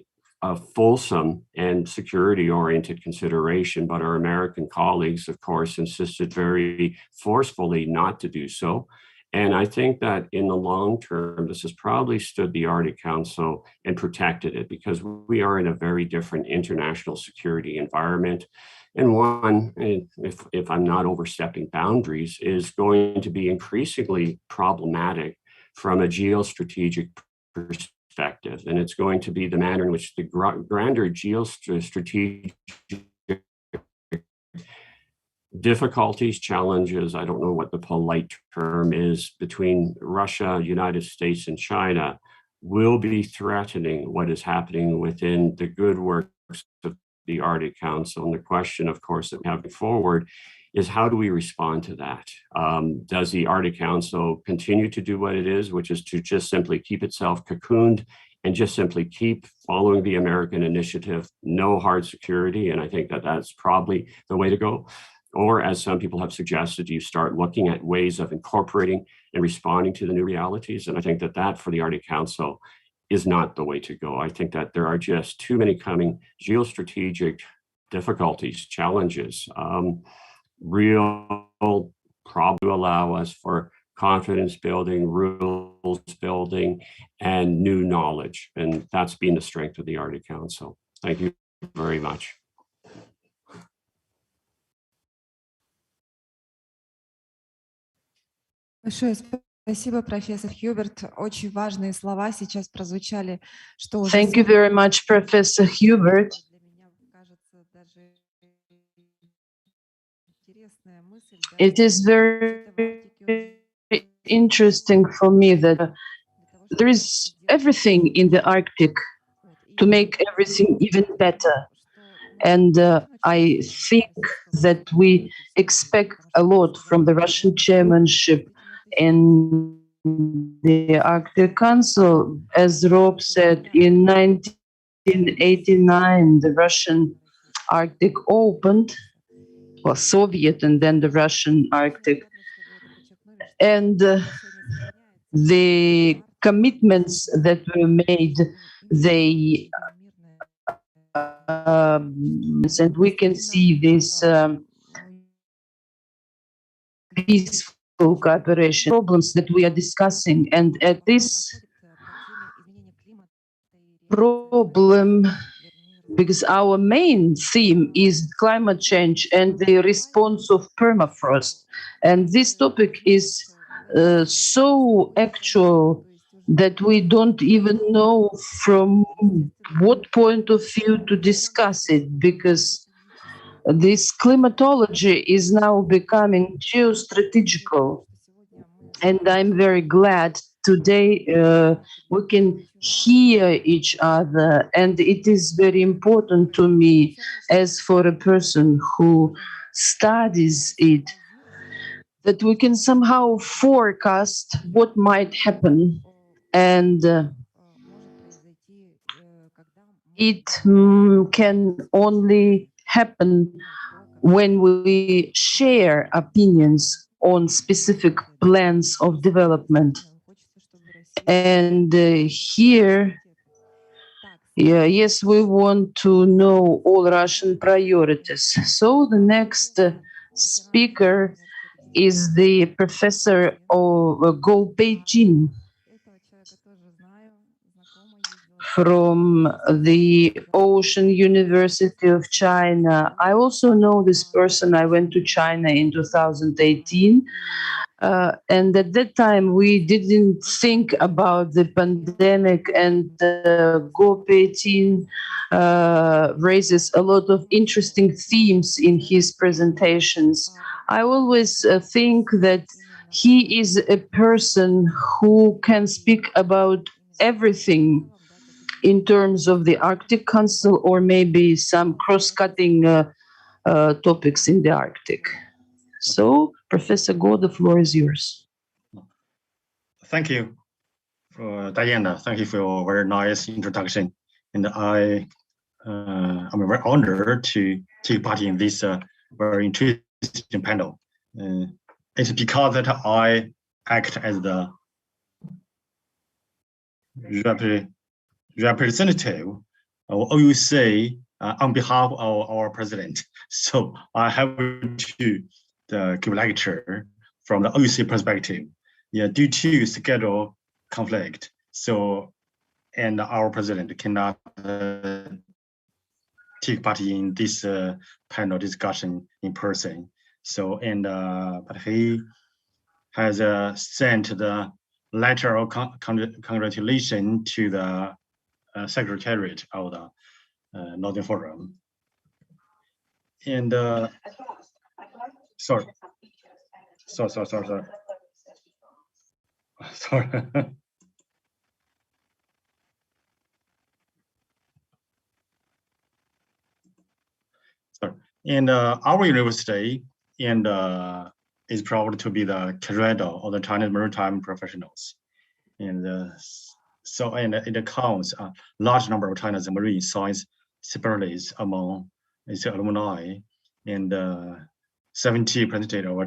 S7: fulsome and security-oriented consideration, but our American colleagues, of course, insisted very forcefully not to do so. And I think that in the long term, this has probably stood the Arctic Council and protected it, because we are in a very different international security environment. And one, if I'm not overstepping boundaries, is going to be increasingly problematic from a geostrategic perspective. And it's going to be the manner in which the grander geostrategic difficulties, challenges, I don't know what the polite term is, between Russia, United States, and China will be threatening what is happening within the good works of the Arctic Council. And the question, of course, that we have forward is, how do we respond to that? Does the Arctic Council continue to do what it is, which is to just simply keep itself cocooned and just simply keep following the American initiative, no hard security? And I think that that's probably the way to go. Or, as some people have suggested, you start looking at ways of incorporating and responding to the new realities. And I think that that for the Arctic Council is not the way to go. I think that there are just too many coming geostrategic difficulties, challenges, real problem to allow us for confidence building, rules building, and new knowledge. And that's been the strength of the Arctic Council. Thank you very much.
S5: Большое спасибо, профессор Хьюберт. Очень важные слова сейчас прозвучали, что уже
S1: Thank you very much, Professor Hubert.
S5: для меня кажется даже интересная мысль.
S1: It is very interesting for me that there is everything in the Arctic to make everything even better. And I think that we expect a lot from the Russian chairmanship in the Arctic Council. As Rob said, in 1989, the Russian Arctic opened, well, Soviet and then the Russian Arctic. And the commitments that were made, they and we can see this peaceful cooperation problems that we are discussing. And at this problem, because our main theme is climate change and the response of permafrost. And this topic is so actual that we don't even know from what point of view to discuss it, because this climatology is now becoming geostrategical. And I'm very glad today we can hear each other. And it is very important to me, as for a person who studies it, that we can somehow forecast what might happen. And it can only happen when we share opinions on specific plans of development. And here, yes, we want to know all Russian priorities. So the next speaker is the professor of Go Beijing. from the Ocean University of China. I also know this person. I went to China in 2018. And at that time, we didn't think about the pandemic, and Go-18 raises a lot of interesting themes in his presentations. I always think that he is a person who can speak about everything in terms of the Arctic Council, or maybe some cross-cutting topics in the Arctic. So, Professor Go, the floor is yours.
S8: Thank you, Diana. Thank you for your very nice introduction. And I'm very honored to take part in this very interesting panel. It's because that I act as the representative of OUC on behalf of our president. So I have to give a lecture from the OUC perspective. Yeah, due to schedule conflict, so and our president cannot take part in this panel discussion in person. So but he has sent the letter of congratulation to the secretariat of the Northern Forum. And sorry. Sorry. And our university is proud to be the cradle of the Chinese maritime professionals. And so it counts a large number of China's marine science specialists among its alumni, and 70% of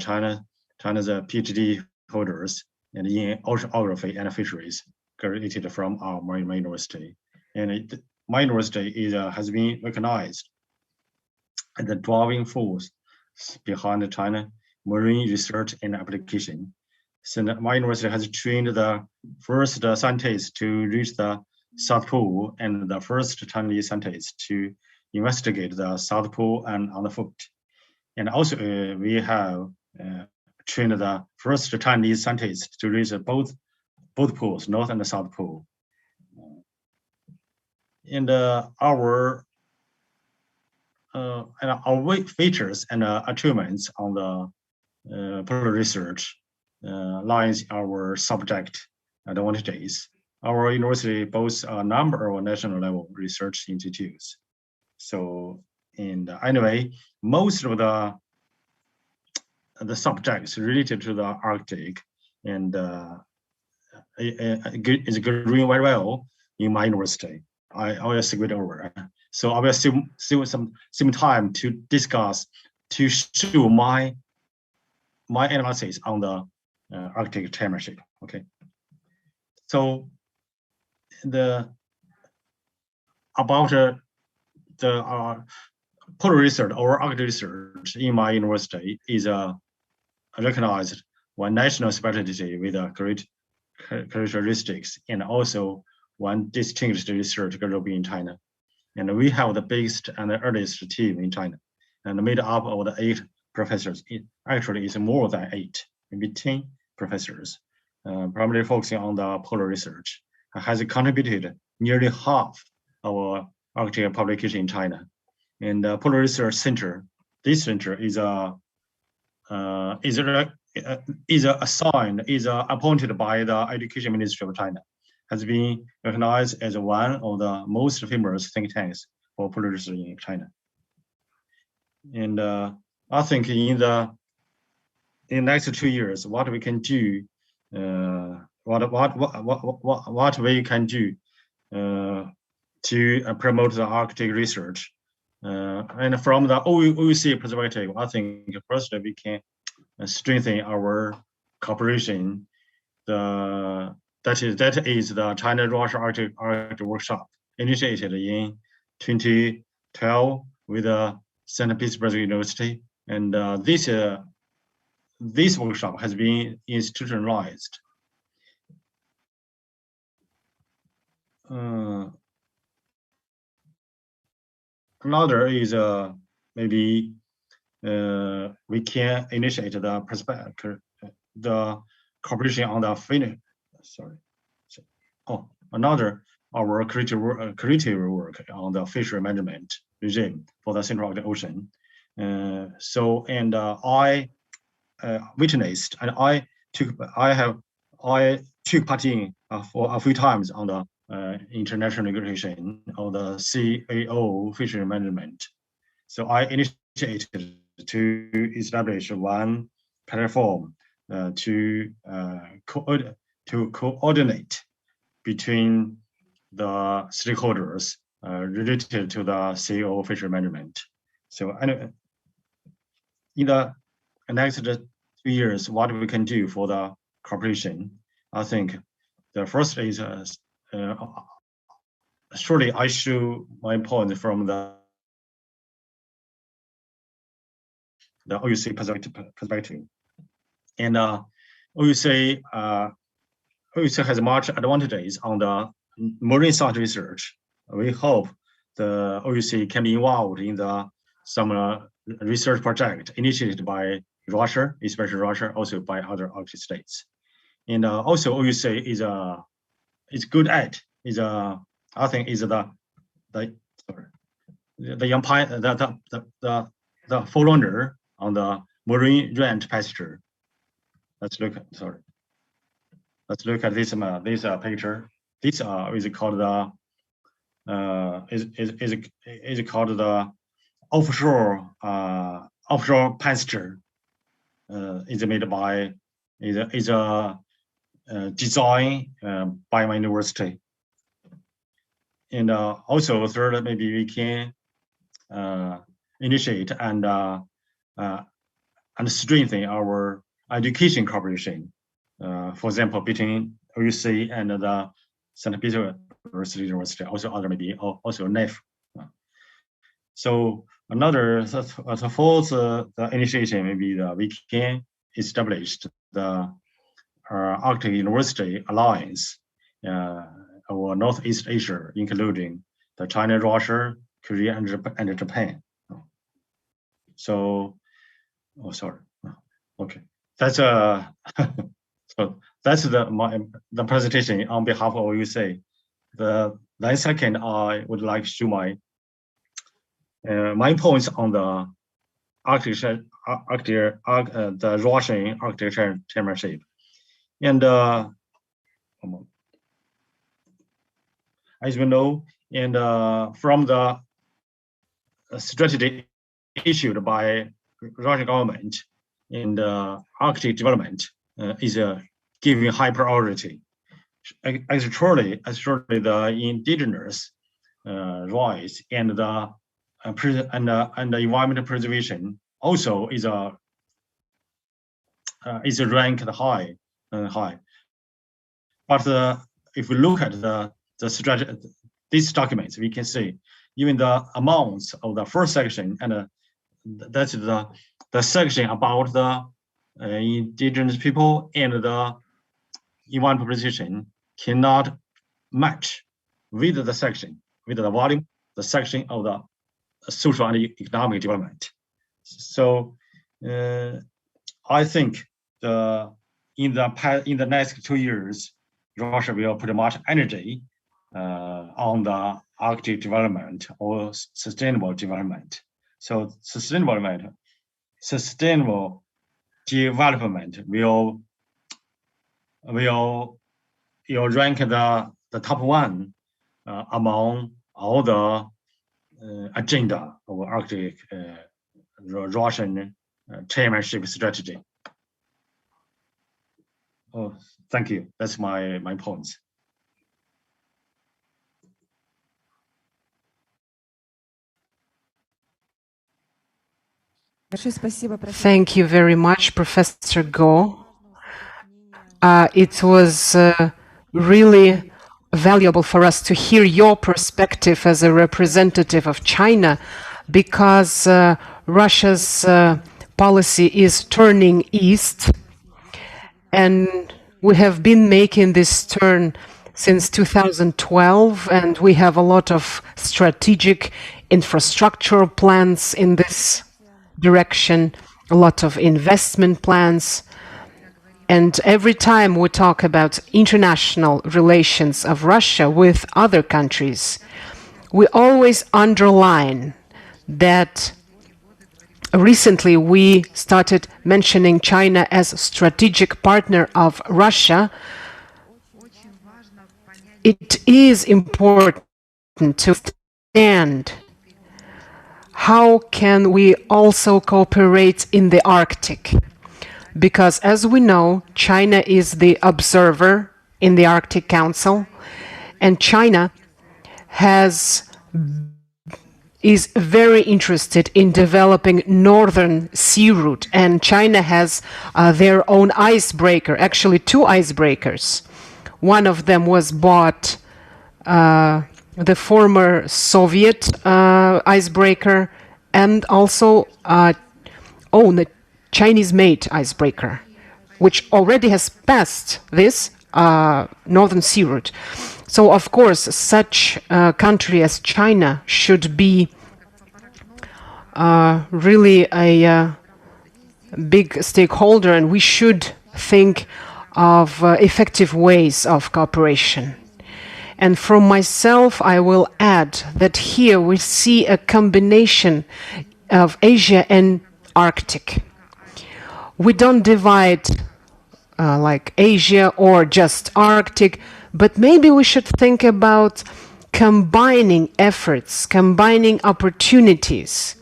S8: China's PhD holders and in oceanography and fisheries graduated from our university. And my university has been recognized as the driving force behind China marine research and application. So my university has trained the first scientists to reach the South Pole and the first Chinese scientists to investigate the South Pole and on the foot. And also we have trained the first Chinese scientists to reach both poles, North and the South Pole. And our features and achievements on the polar research lies our subject advantages. Our university boasts a number of national level research institutes. So, and anyway, most of the subjects related to the Arctic and is doing very well in my university. I will segue over. So I will save some time to discuss, to show my analysis on the Arctic Chairmanship. Okay. So about the polar research or Arctic research in my university is recognized one national specialty with great characteristics, and also one distinguished research group in China. And we have the biggest and the earliest team in China, and made up of the 8 professors. It actually is more than 8, maybe 10 professors, primarily focusing on the polar research, has contributed nearly half of our Arctic publication in China. And the Polar Research Center, this center is appointed by the Education Ministry of China, has been recognized as one of the most famous think tanks for polar research in China. And I think in the next 2 years, what we can do, what we can do to promote the Arctic research, and from the OUC perspective, I think first we can strengthen our cooperation. That is the China-Russia Arctic Workshop, initiated in 2012 with St. Petersburg University, and this workshop has been institutionalized. another is maybe we can initiate the cooperation on the finish. Sorry. Oh, another our creative work on the fishery management regime for the Central Arctic Ocean. I witnessed and I took part in for a few times on the international negotiation of the CAO fishery management. So I initiated to establish one platform to coordinate between the stakeholders related to the CAO fishery management. So in the next 2 years, what we can do for the cooperation, I think the first is surely I show my point from the OUC perspective. And OUC has much advantages on the marine science research. We hope the OUC can be involved in some research project initiated by Russia, especially Russia, also by other Arctic states. And also OUC is good at I think is the empire the forerunner on the marine rent pasture. Let's look at this picture. This is called the offshore pasture. Is made by is a design by my university. And also third, maybe we can initiate and strengthen our education cooperation. For example, between OUC and the St. Petersburg University, also other maybe also NEF. So another the fourth initiation maybe we can establish the Arctic University Alliance or Northeast Asia, including the China, Russia, Korea, and Japan. So, sorry. Okay, that's so that's the presentation on behalf of OUC. Then second, I would like to show my points on the the Russian Arctic Chairmanship, and as we know, and from the strategy issued by Russian government in the Arctic development is giving high priority. Actually, the indigenous rights and the environmental preservation also is ranked high. But if we look at the strategy, these documents, we can see even the amounts of the first section and that's the section about the indigenous people and the environmental preservation cannot match with the section, with the volume, the section of the social and economic development. So I think in the next 2 years, Russia will put much energy on the Arctic development or sustainable development. So sustainable development will rank the top one among all the agenda of Arctic Russian chairmanship strategy. Oh, thank you. That's my points.
S3: Thank you very much, Professor Go. It was really valuable for us to hear your perspective as a representative of China, because Russia's policy is turning east, and we have been making this turn since 2012, and we have a lot of strategic infrastructural plans in this direction, a lot of investment plans. And every time we talk about international relations of Russia with other countries, we always underline that recently we started mentioning China as a strategic partner of Russia. It is important to understand how can we also cooperate in the Arctic. Because as we know, China is the observer in the Arctic Council, and China is very interested in developing northern sea route, and China has their own icebreaker, actually two icebreakers. One of them was bought, the former Soviet icebreaker, and also own a Chinese-made icebreaker, which already has passed this northern sea route. So, of course, such a country as China should be really a big stakeholder, and we should think of effective ways of cooperation. And from myself, I will add that here we see a combination of Asia and Arctic. We don't divide like Asia or just Arctic, but maybe we should think about combining efforts, combining opportunities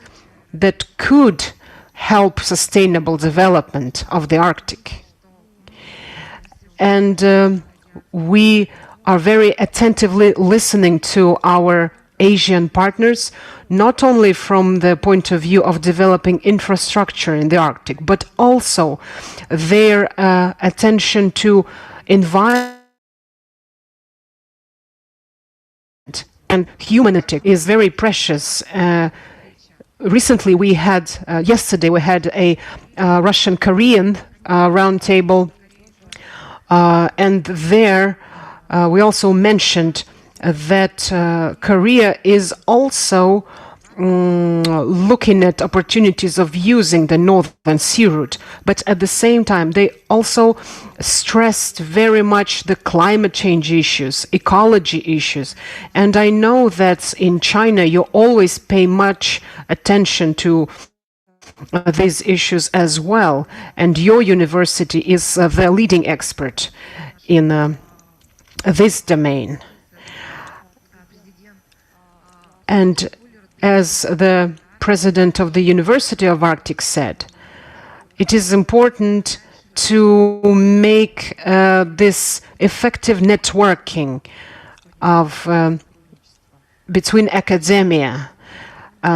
S3: that could help sustainable development of the Arctic. And we are very attentively listening to our Asian partners, not only from the point of view of developing infrastructure in the Arctic, but also their attention to environment and humanity is very precious. Recently, yesterday we had a Russian-Korean roundtable, and there we also mentioned that Korea is also looking at opportunities of using the northern sea route, but at the same time they also stressed very much the climate change issues, ecology issues. And I know that in China you always pay much attention to these issues as well, and your university is the leading expert in this domain. And as the president of the University of Arctic said, it is important to make this effective networking of between academia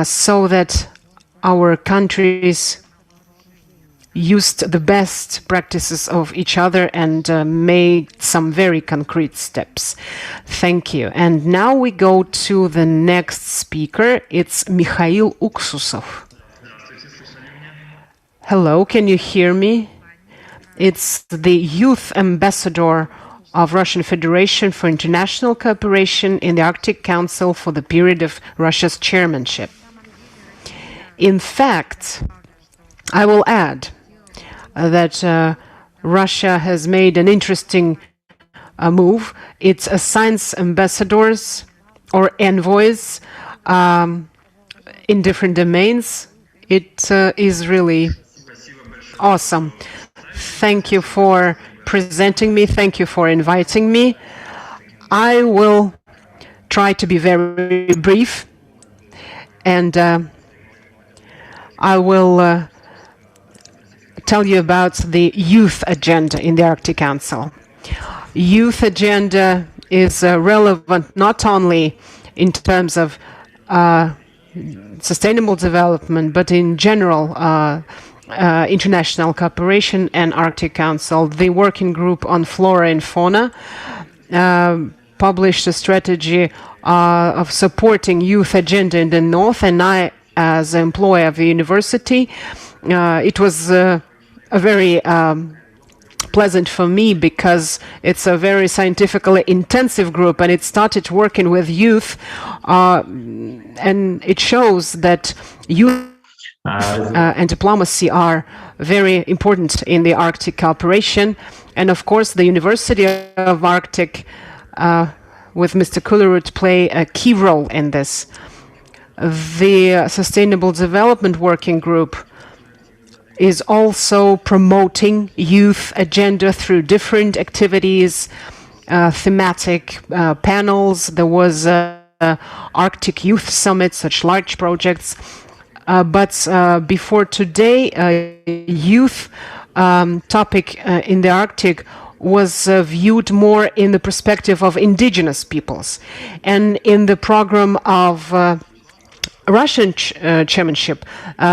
S3: so that our countries used the best practices of each other and made some very concrete steps. Thank you. And now we go to the next speaker. It's Mikhail Uxusoff. Hello, can you hear me? It's the Youth Ambassador of Russian Federation for International Cooperation in the Arctic Council for the period of Russia's chairmanship. In fact, I will add that Russia has made an interesting move. It assigns ambassadors or envoys in different domains. It is really awesome. Thank you for presenting me. Thank you for inviting me. I will try to be very brief, and I will tell you about the youth agenda in the Arctic Council. Youth agenda is relevant not only in terms of sustainable development, but in general international cooperation and Arctic Council. The working group on flora and fauna published a strategy of supporting youth agenda in the north, and I, as an employee of the university, it was a very pleasant for me because it's a very scientifically intensive group, and it started working with youth, and it shows that youth and diplomacy are very important in the Arctic cooperation. And of course, the University of Arctic with Mr. Coolerood play a key role in this. The Sustainable Development Working Group is also promoting youth agenda through different activities, thematic panels. There was Arctic Youth Summit, such large projects. But before today, youth topic in the Arctic was viewed more in the perspective of indigenous peoples. And in the program of Russian chairmanship,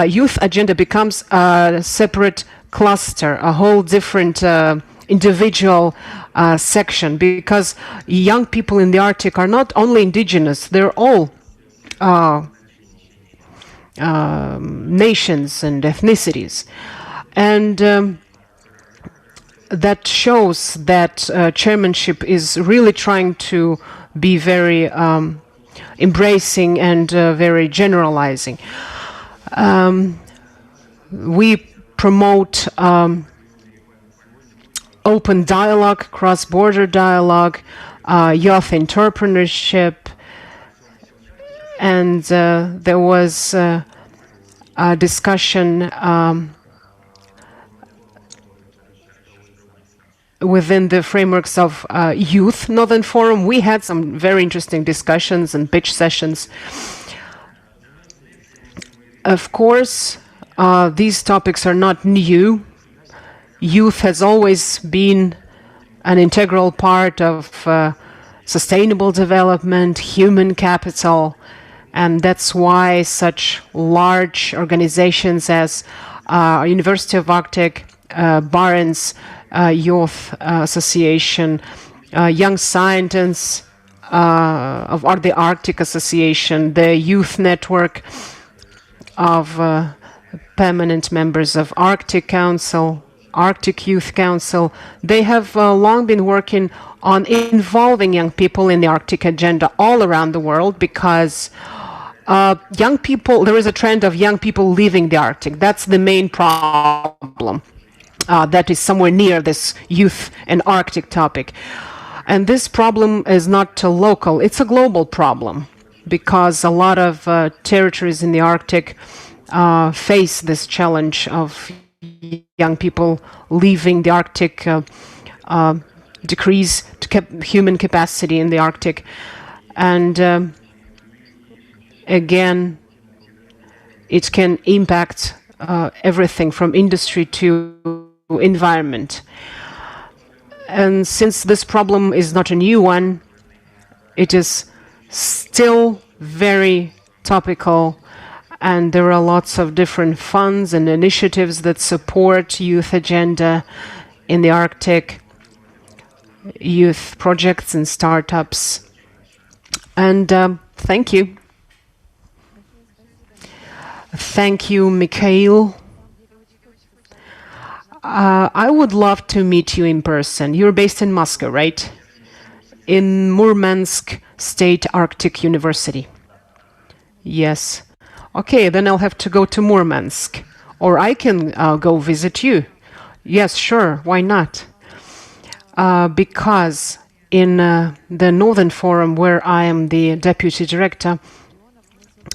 S3: youth agenda becomes a separate cluster, a whole different individual section, because young people in the Arctic are not only indigenous, they're all nations and ethnicities. And that shows that chairmanship is really trying to be very embracing and very generalizing. We promote open dialogue, cross-border dialogue, youth entrepreneurship, and there was a discussion within the frameworks of Youth Northern Forum. We had some very interesting discussions and pitch sessions. Of course, these topics are not new. Youth has always been an integral part of sustainable development, human capital, and that's why such large organizations as University of Arctic, Barents Youth Association, Young Scientists of the Arctic Association, the Youth Network of permanent members of Arctic Council, Arctic Youth Council, they have long been working on involving young people in the Arctic agenda all around the world, because young people, there is a trend of young people leaving the Arctic. That's the main problem. That is somewhere near this youth and Arctic topic. And this problem is not local, it's a global problem, because a lot of territories in the Arctic face this challenge of young people leaving the Arctic, decrease human capacity in the Arctic. And again, it can impact everything from industry to environment. And since this problem is not a new one, it is still very topical, and there are lots of different funds and initiatives that support youth agenda in the Arctic, youth projects and startups. And thank you. Thank you, Mikhail. I would love to meet you in person. You're based in Moscow, right? In Murmansk State Arctic University. Yes. Okay, then I'll have to go to Murmansk. Or I can go visit you. Yes, sure, why not? Because in the Northern Forum, where I am the deputy director,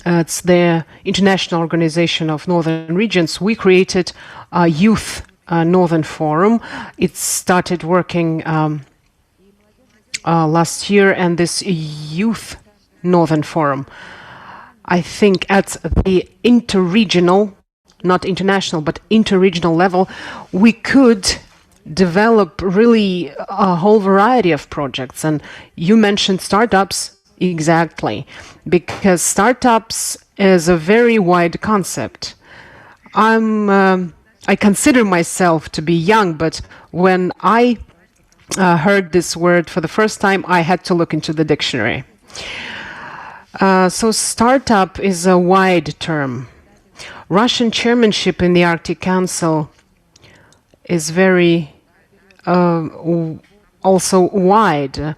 S3: it's the International Organization of Northern Regions, we created a Youth Northern Forum. It started working last year, and this Youth Northern Forum, I think at the interregional, not international, but interregional level, we could develop really a whole variety of projects. And you mentioned startups. Exactly, because startups is a very wide concept. I consider myself to be young, but when I heard this word for the first time, I had to look into the dictionary. So startup is a wide term. Russian chairmanship in the Arctic Council is very also wide.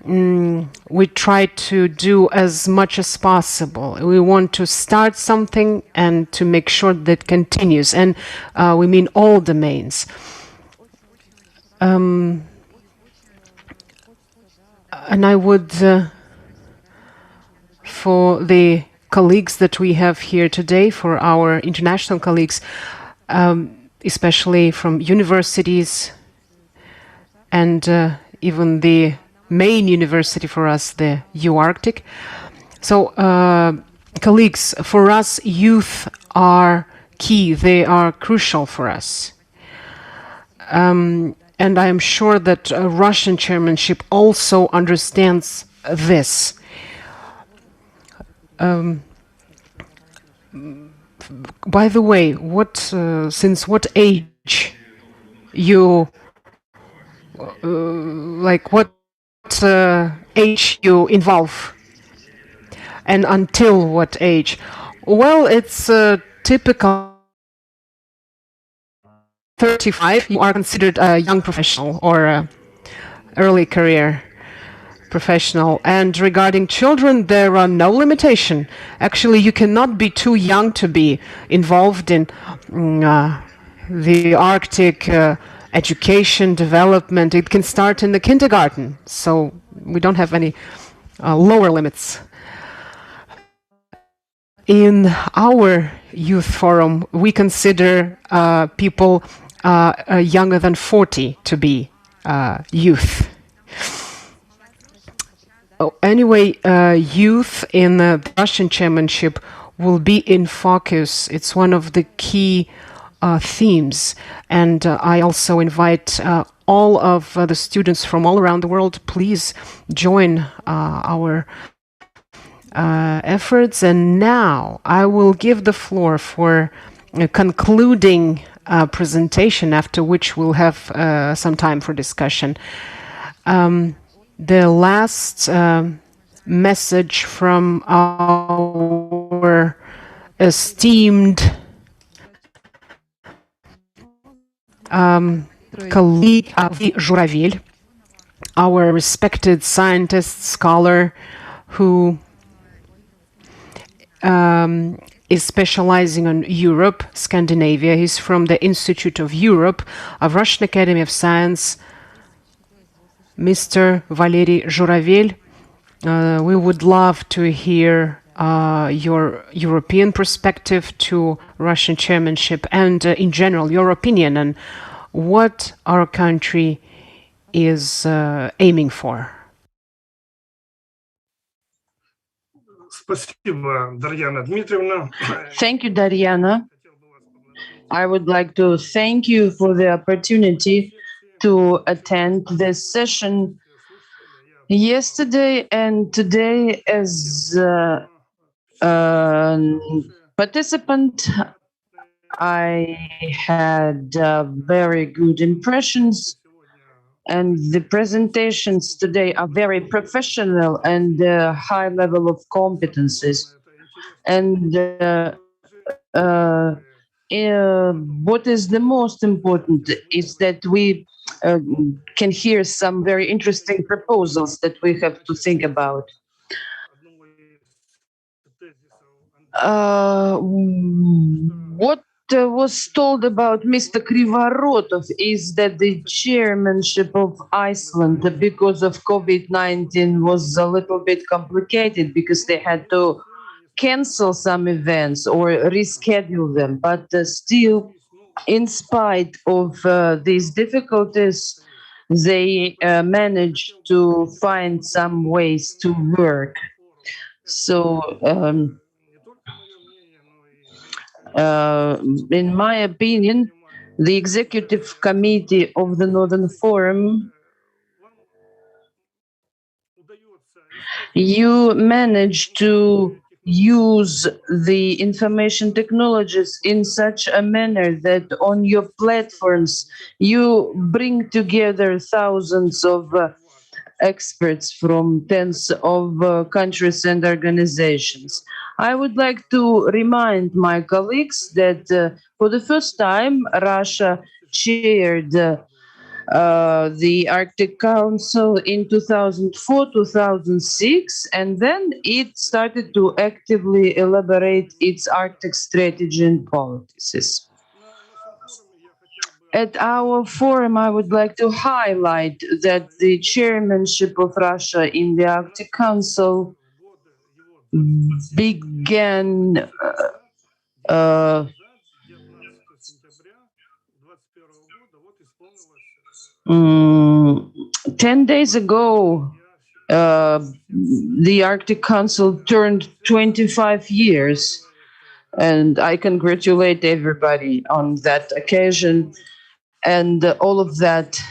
S3: We try to do as much as possible. We want to start something and to make sure that it continues. And we mean all domains. And I would, for the colleagues that we have here today, for our international colleagues, especially from universities and even the main university for us, the UArctic. So, colleagues, for us, youth are key. They are crucial for us. And I am sure that Russian chairmanship also understands this. By the way, since what age you what age you involve, and until what age? Well, it's typical. 35, you are considered a young professional or a early career professional. And regarding children, there are no limitation. Actually, you cannot be too young to be involved in the Arctic education development. It can start in the kindergarten, so we don't have any lower limits. In our youth forum, we consider people younger than 40 to be youth. Anyway, youth in the Russian chairmanship will be in focus. It's one of the key themes. And I also invite all of the students from all around the world, please join our efforts. And now I will give the floor for a concluding presentation, after which we'll have some time for discussion. The last message from our esteemed colleague Avi Zhuravil, our respected scientist, scholar, who is specializing on Europe, Scandinavia. He's from the Institute of Europe of Russian Academy of Science. Mr. Valery Zhuravil, we would love to hear your European perspective to Russian chairmanship and in general your opinion on what our country is aiming for.
S1: Thank you, Dariana. I would like to thank you for the opportunity to attend this session yesterday and today as a participant. I had very good impressions, and the presentations today are very professional and high level of competencies. And what is the most important is that we can hear some very interesting proposals that we have to think about. What was told about Mr. Krivorotov is that the chairmanship of Iceland, because of COVID-19, was a little bit complicated because they had to cancel some events or reschedule them. But still, in spite of these difficulties, they managed to find some ways to work. So, in my opinion, the executive committee of the Northern Forum, you managed to use the information technologies in such a manner that on your platforms you bring together thousands of experts from tens of countries and organizations. I would like to remind my colleagues that for the first time, Russia chaired the Arctic Council in 2004-2006, and then it started to actively elaborate its Arctic strategy and policies. At our forum, I would like to highlight that the chairmanship of Russia in the Arctic Council began 10 days ago. The Arctic Council turned 25 years, and I congratulate everybody on that occasion. And all of that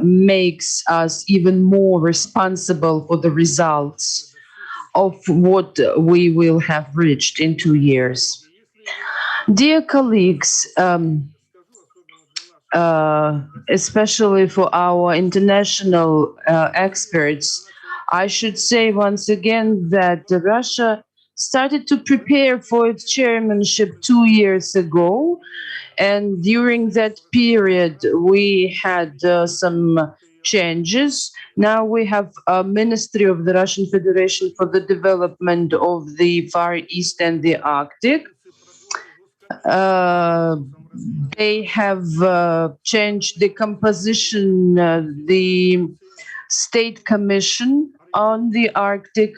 S1: makes us even more responsible for the results of what we will have reached in 2 years. Dear colleagues, especially for our international experts, I should say once again that Russia started to prepare for its chairmanship 2 years ago. And during that period, we had some changes. Now we have a Ministry of the Russian Federation for the Development of the Far East and the Arctic. They have changed the composition, the State Commission on the Arctic,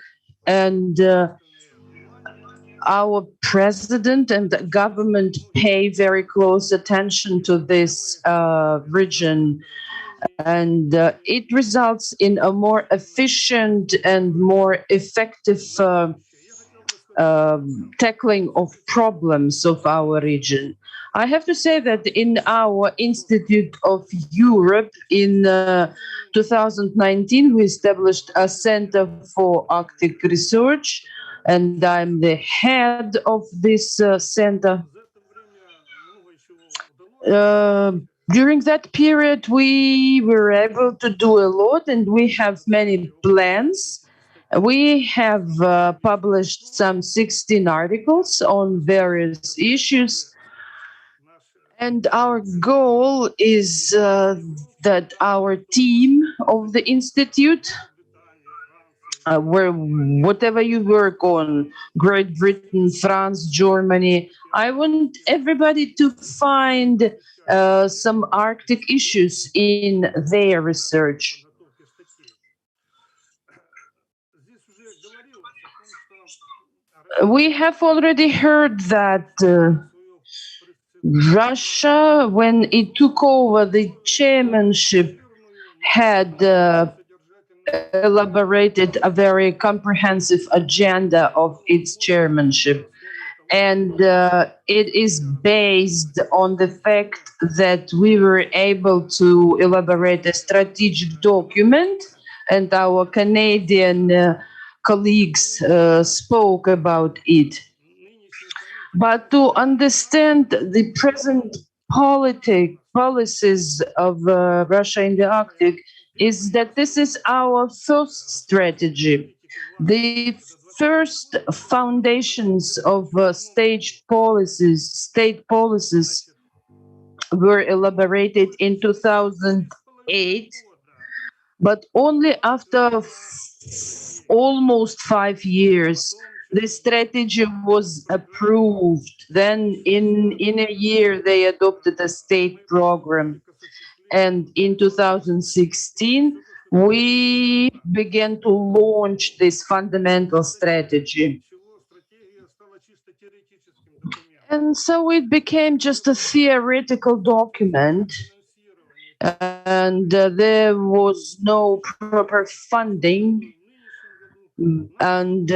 S1: and our president and the government pay very close attention to this region, and it results in a more efficient and more effective tackling of problems of our region. I have to say that in our Institute of Europe in 2019, we established a Center for Arctic Research, and I'm the head of this center. During that period, we were able to do a lot, and we have many plans. We have published some 16 articles on various issues, and our goal is that our team of the Institute, where whatever you work on, Great Britain, France, Germany, I want everybody to find some Arctic issues in their research. We have already heard that Russia, when it took over the chairmanship, had elaborated a very comprehensive agenda of its chairmanship. And it is based on the fact that we were able to elaborate a strategic document, and our Canadian colleagues spoke about it. But to understand the present policies of Russia in the Arctic is that this is our first strategy. The first foundations of state policies were elaborated in 2008, but only after almost 5 years, the strategy was approved. Then in a year, they adopted a state program. And in 2016, we began to launch this fundamental strategy. And so it became just a theoretical document, and there was no proper funding. And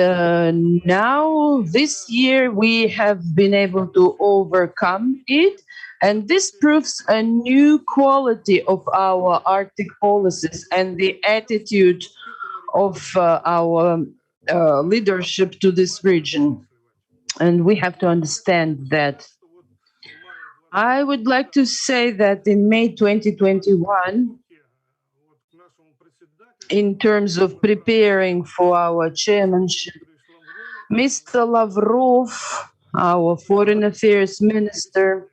S1: now this year we have been able to overcome it, and this proves a new quality of our Arctic policies and the attitude of our leadership to this region. And we have to understand that. I would like to say that in May 2021, in terms of preparing for our chairmanship, Mr. Lavrov, our foreign affairs minister,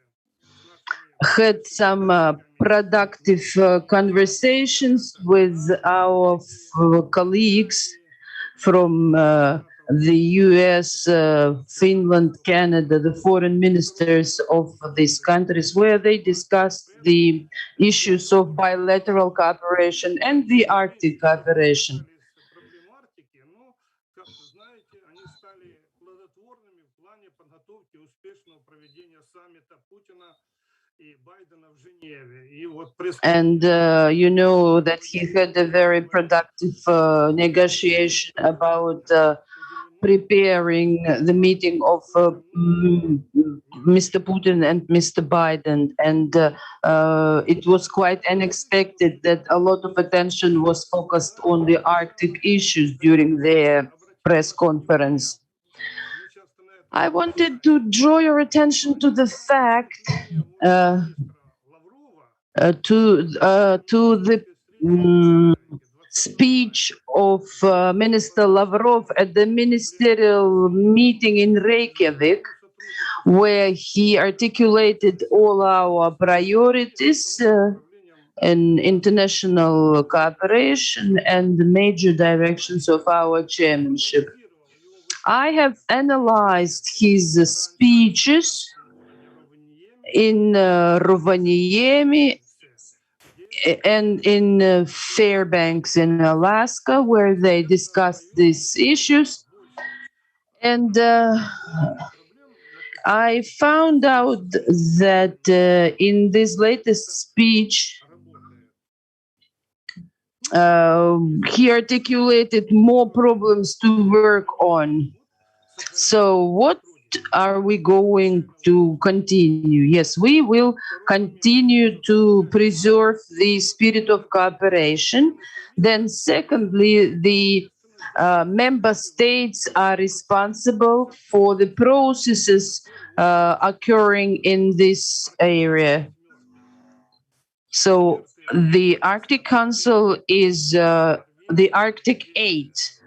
S1: had some productive conversations with our colleagues from the US, Finland, Canada, the foreign ministers of these countries, where they discussed the issues of bilateral cooperation and the Arctic cooperation. And you know that he had a very productive negotiation about preparing the meeting of Mr. Putin and Mr. Biden. And it was quite unexpected that a lot of attention was focused on the Arctic issues during their press conference. I wanted to draw your attention to the fact to the speech of Minister Lavrov at the ministerial meeting in Reykjavik, where he articulated all our priorities in international cooperation and the major directions of our chairmanship. I have analyzed his speeches in Rovaniemi and in Fairbanks in Alaska, where they discussed these issues. And I found out that in this latest speech, he articulated more problems to work on. So what are we going to continue? Yes, we will continue to preserve the spirit of cooperation. Then secondly, the member states are responsible for the processes occurring in this area. So the Arctic Council is the Arctic 8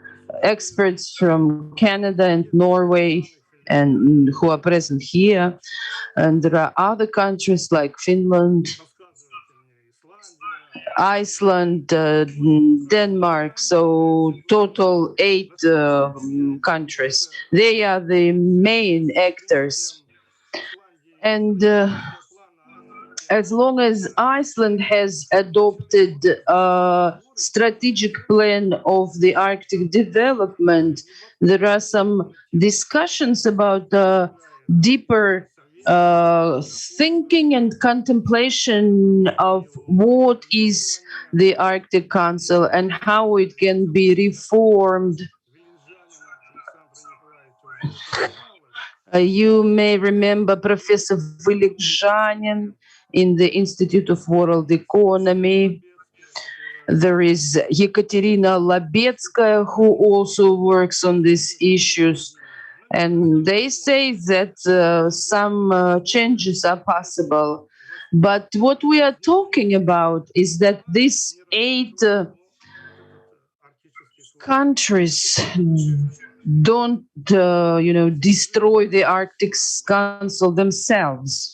S1: experts from Canada and Norway and who are present here. And there are other countries like Finland, Iceland, Denmark, so total 8 countries. They are the main actors. And as long as Iceland has adopted a strategic plan of the Arctic development, there are some discussions about deeper thinking and contemplation of what is the Arctic Council and how it can be reformed. You may remember Professor Vilic Zhanin in the Institute of World Economy. There is Yekaterina Labetskaya, who also works on these issues. And they say that some changes are possible. But what we are talking about is that these 8 countries don't, destroy the Arctic Council themselves.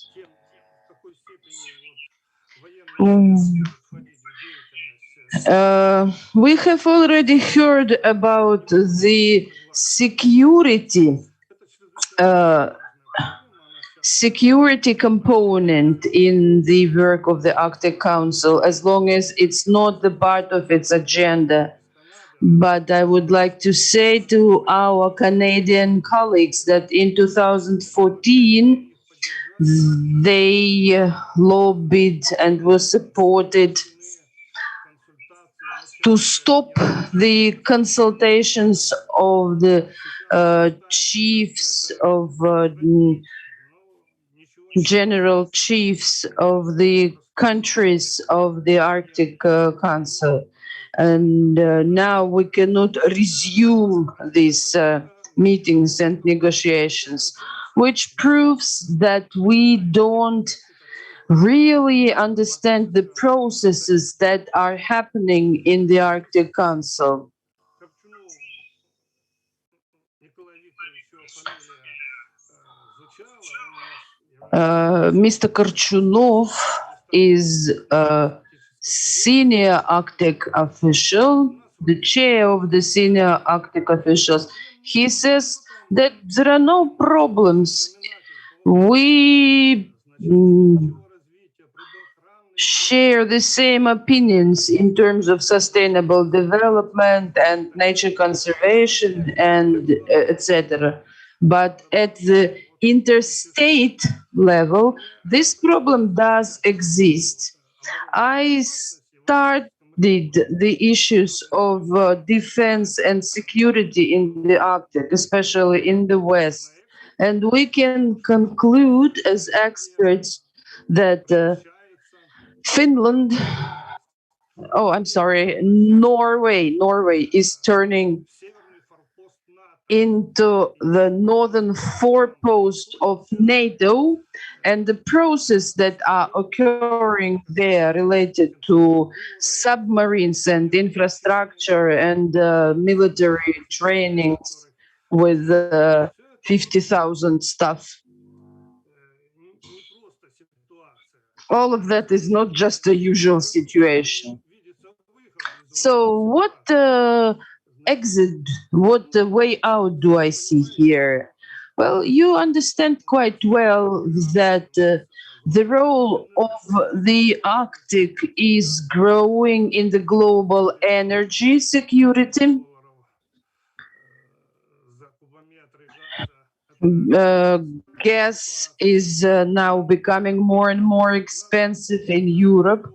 S1: We have already heard about the security component in the work of the Arctic Council, as long as it's not the part of its agenda. But I would like to say to our Canadian colleagues that in 2014, they lobbied and were supported to stop the consultations of the chiefs of general chiefs of the countries of the Arctic Council. And now we cannot resume these meetings and negotiations, which proves that we don't really understand the processes that are happening in the Arctic Council. Mr. Korchunov is a senior Arctic official, the chair of the senior Arctic officials. He says that there are no problems. We share the same opinions in terms of sustainable development and nature conservation and etc. But at the interstate level, this problem does exist. I started the issues of defense and security in the Arctic, especially in the West. And we can conclude as experts that Finland, oh, I'm sorry, Norway is turning into the northern forepost of NATO, and the process that are occurring there related to submarines and infrastructure and military trainings with 50,000 staff. All of that is not just a usual situation. So what exit, what way out do I see here? Well, you understand quite well that the role of the Arctic is growing in the global energy security. Gas is now becoming more and more expensive in Europe,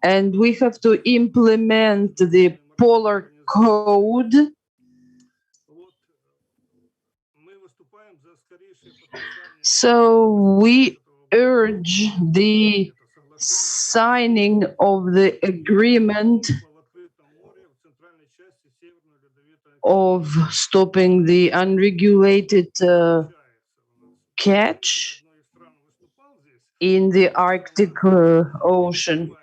S1: and we have to implement the polar code. So we urge the signing of the agreement of stopping the unregulated catch in the Arctic Ocean.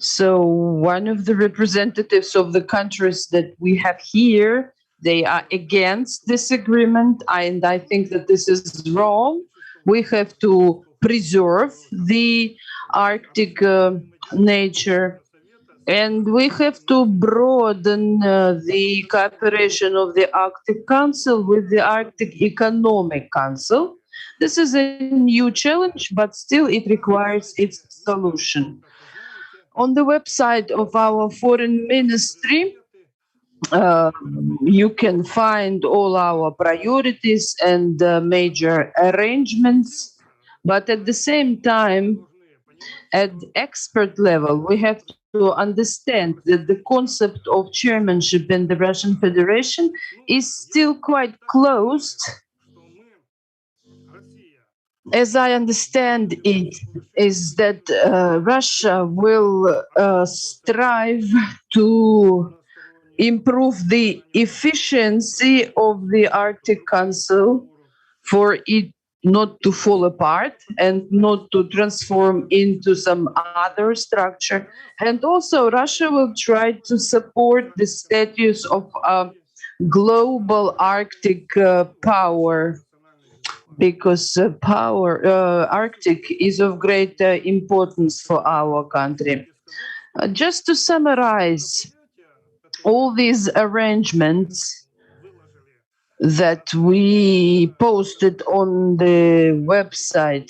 S1: So one of the representatives of the countries that we have here, they are against this agreement, and I think that this is wrong. We have to preserve the Arctic nature, and we have to broaden the cooperation of the Arctic Council with the Arctic Economic Council. This is a new challenge, but still it requires its solution. On the website of our foreign ministry, you can find all our priorities and major arrangements, but at the same time, at expert level, we have to understand that the concept of chairmanship in the Russian Federation is still quite closed. As I understand it, is that Russia will strive to improve the efficiency of the Arctic Council for it not to fall apart and not to transform into some other structure. And also Russia will try to support the status of a global Arctic power, because Arctic is of great importance for our country. Just to summarize, all these arrangements that we posted on the website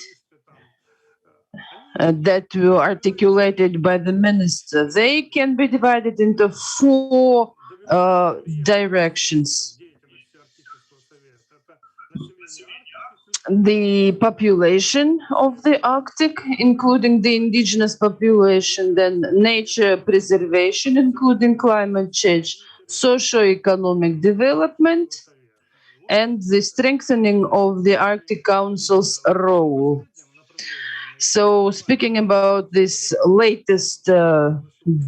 S1: that were articulated by the minister, they can be divided into four directions. The population of the Arctic, including the indigenous population, then nature preservation, including climate change, socio-economic development, and the strengthening of the Arctic Council's role. So speaking about this latest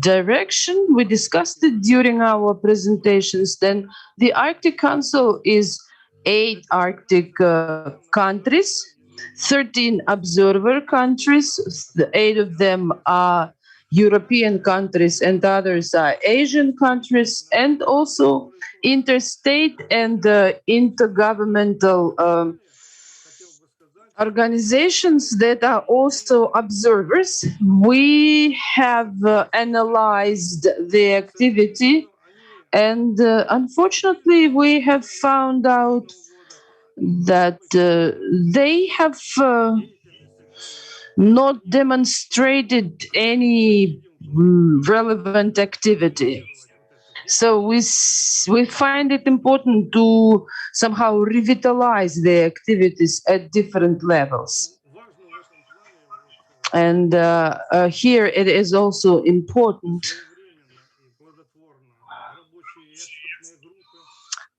S1: direction, we discussed it during our presentations. Then the Arctic Council is 8 Arctic countries, 13 observer countries, 8 of them are European countries and others are Asian countries, and also interstate and intergovernmental organizations that are also observers. We have analyzed the activity, and unfortunately, we have found out that they have not demonstrated any relevant activity. So we find it important to somehow revitalize the activities at different levels. And here it is also important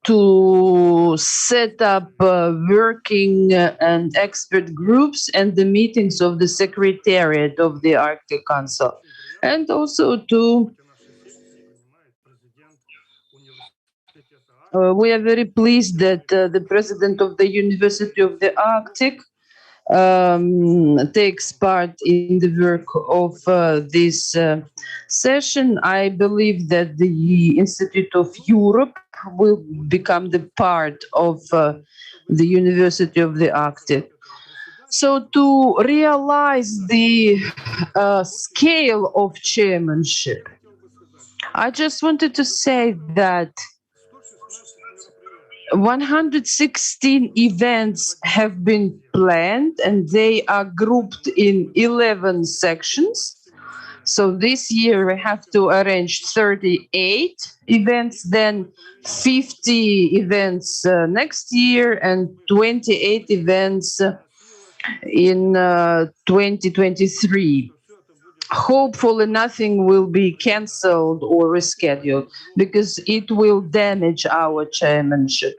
S1: to set up working and expert groups and the meetings of the Secretariat of the Arctic Council, and also to we are very pleased that the president of the University of the Arctic takes part in the work of this session. I believe that the Institute of Europe will become the part of the University of the Arctic. So to realize the scale of chairmanship, I just wanted to say that 116 events have been planned and they are grouped in 11 sections. So this year we have to arrange 38 events, then 50 events next year, and 28 events in 2023. Hopefully nothing will be cancelled or rescheduled because it will damage our chairmanship.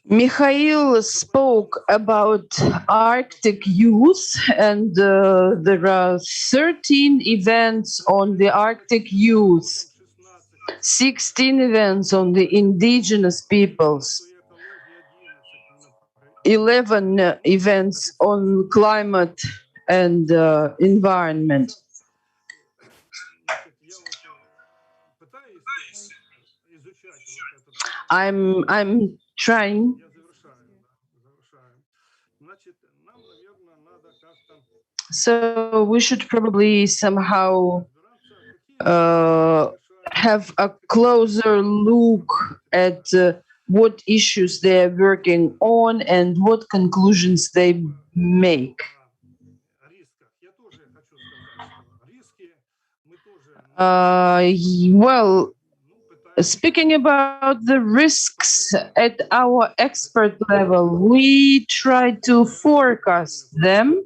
S1: Mikhail spoke about Arctic youth, and there are 13 events on the Arctic youth, 16 events on the indigenous peoples, 11 events on climate and environment. I'm trying. So we should probably somehow have a closer look at what issues they're working on and what conclusions they make. Well, speaking about the risks at our expert level, we try to forecast them.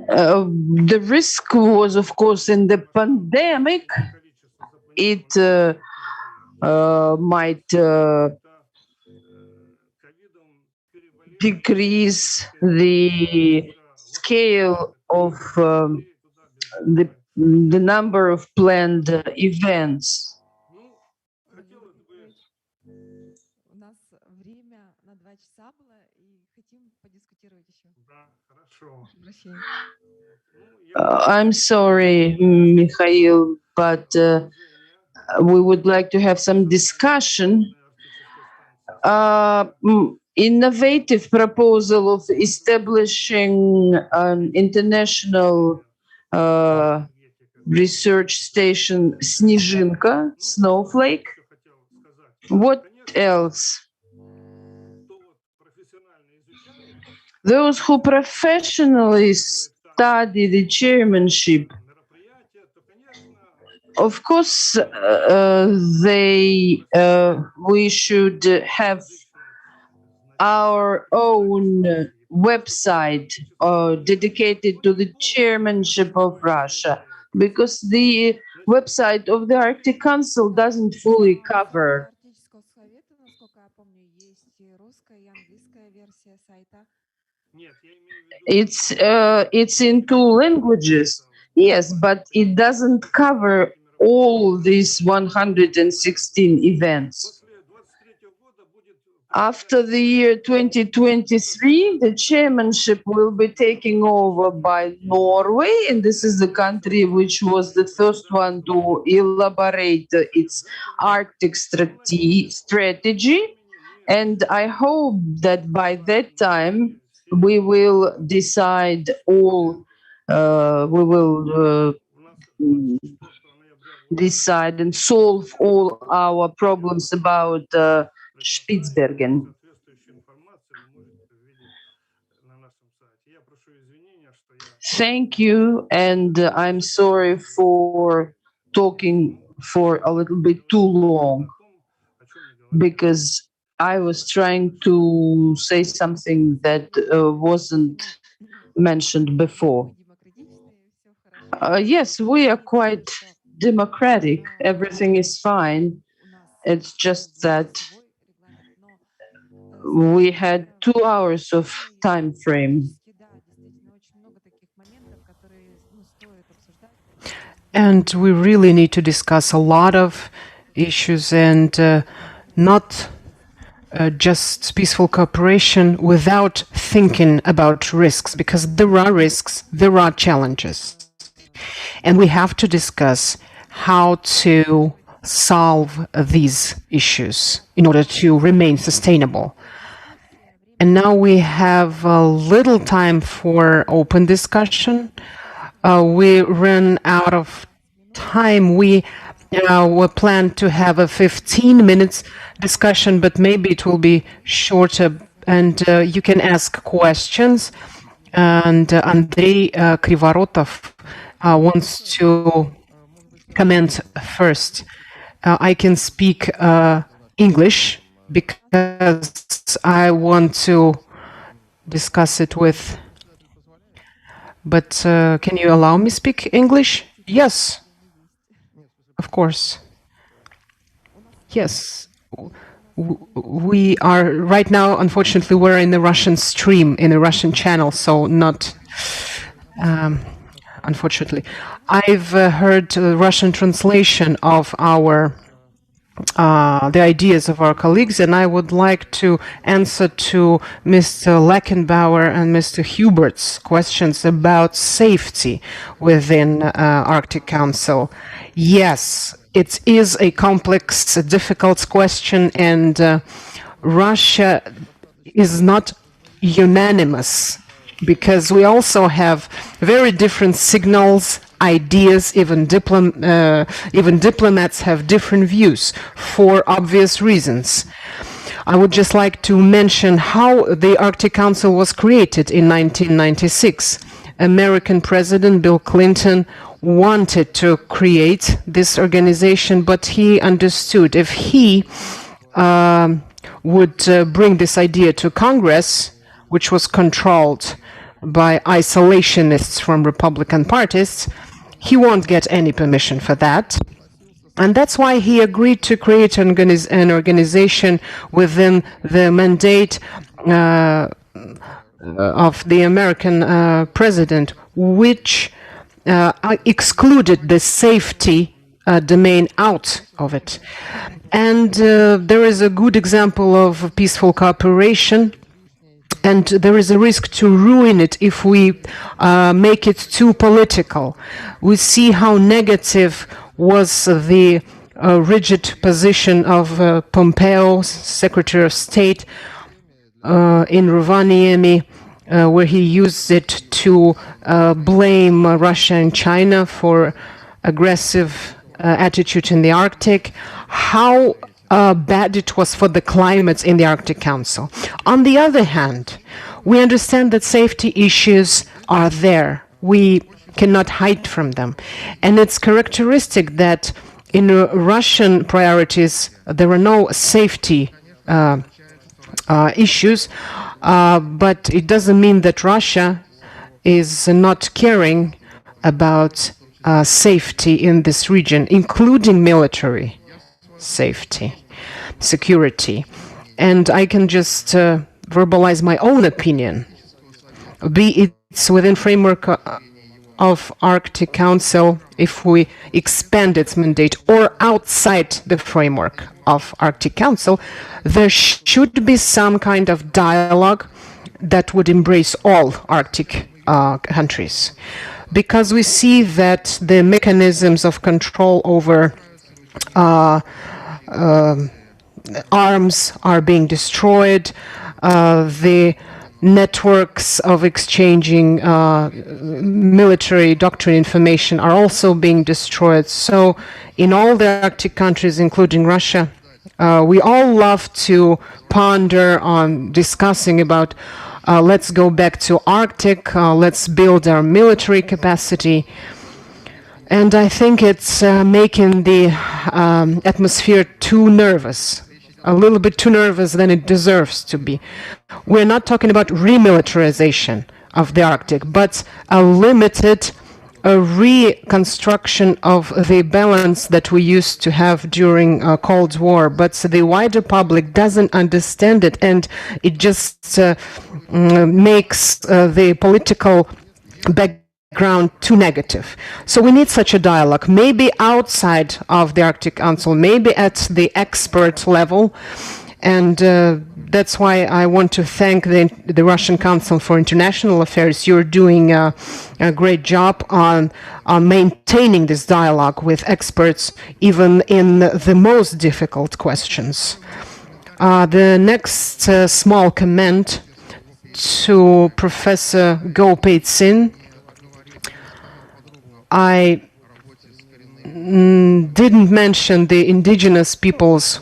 S1: The risk was, of course, in the pandemic. It might decrease the scale of the number of planned events.
S5: У нас время на 2 часа было, и хотим подискутировать еще. Обращение.
S1: I'm sorry, Mikhail, but we would like to have some discussion. Innovative proposal of establishing an international research station Snezhinka, Snowflake. What else? Those who professionally study the chairmanship, of course, we should have our own website dedicated to the chairmanship of Russia, because the website of the Arctic Council doesn't fully cover. It's in 2 languages, yes, but it doesn't cover all these 116 events. After the year 2023, the chairmanship will be taken over by Norway, and this is the country which was the first one to elaborate its Arctic strategy. And I hope that by that time we will decide all, we will decide and solve all our problems about Spitsbergen. Thank you, and I'm sorry for talking for a little bit too long because I was trying to say something that wasn't mentioned before. Yes, we are quite democratic. Everything is fine. It's just that we had 2 hours of time frame.
S3: And we really need to discuss a lot of issues and not just peaceful cooperation without thinking about risks, because there are risks, there are challenges. And we have to discuss how to solve these issues in order to remain sustainable. And now we have a little time for open discussion. We ran out of time. We planned to have a 15 minutes discussion, but maybe it will be shorter, and you can ask questions. And Andrei Krivorotov wants to comment first. I can speak English because I want to discuss it with. But can you allow me speak English? Yes, of course. Yes. We are right now, unfortunately, we're in the Russian stream, in the Russian channel, so not, unfortunately. I've heard the Russian translation of our the ideas of our colleagues, and I would like to answer to Mr. Leckenbauer and Mr. Hubert's questions about safety within Arctic Council. Yes, it is a complex, difficult question, and Russia is not unanimous because we also have very different signals, ideas, even diplomats have different views for obvious reasons. I would just like to mention how the Arctic Council was created in 1996. American President Bill Clinton wanted to create this organization, but he understood if he would bring this idea to Congress, which was controlled by isolationists from Republican parties, he won't get any permission for that. And that's why he agreed to create an organization within the mandate of the American president, which excluded the safety domain out of it. And there is a good example of peaceful cooperation, and there is a risk to ruin it if we make it too political. We see how negative was the rigid position of Pompeo, Secretary of State, in Rovaniemi, where he used it to blame Russia and China for aggressive attitude in the Arctic. How bad it was for the climate in the Arctic Council. On the other hand, we understand that safety issues are there. We cannot hide from them. And it's characteristic that in Russian priorities, there are no safety issues, but it doesn't mean that Russia is not caring about safety in this region, including military safety, security. And I can just verbalize my own opinion. Be it's within framework of Arctic Council, if we expand its mandate, or outside the framework of Arctic Council, there should be some kind of dialogue that would embrace all Arctic countries. Because we see that the mechanisms of control over arms are being destroyed. The networks of exchanging military doctrine information are also being destroyed. So in all the Arctic countries, including Russia, we all love to ponder on discussing about let's go back to Arctic, let's build our military capacity. And I think it's making the atmosphere too nervous, a little bit too nervous than it deserves to be. We're not talking about remilitarization of the Arctic, but a limited reconstruction of the balance that we used to have during Cold War. But the wider public doesn't understand it, and it just makes the political background too negative. So we need such a dialogue, maybe outside of the Arctic Council, maybe at the expert level. And that's why I want to thank the Russian Council for International Affairs. You're doing a great job on maintaining this dialogue with experts, even in the most difficult questions. The next small comment to Professor Gopeit-Sin. I didn't mention the indigenous peoples,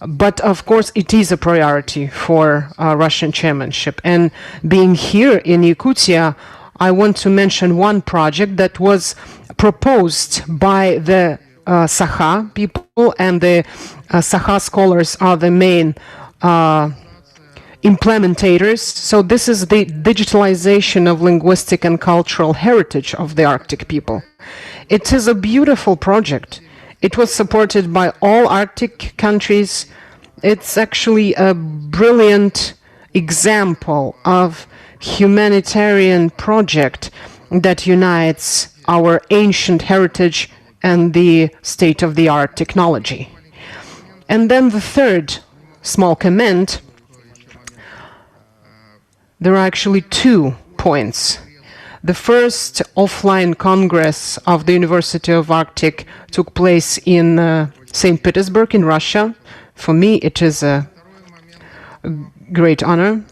S3: but of course it is a priority for Russian chairmanship. And being here in Yakutia, I want to mention one project that was proposed by the Sakha people, and the Sakha scholars are the main implementators. So this is the digitalization of linguistic and cultural heritage of the Arctic people. It is a beautiful project. It was supported by all Arctic countries. It's actually a brilliant example of humanitarian project that unites our ancient heritage and the state-of-the-art technology. And then the third small comment. There are actually 2 points. The first offline congress of the University of Arctic took place in St. Petersburg in Russia. For me, it is a great honor.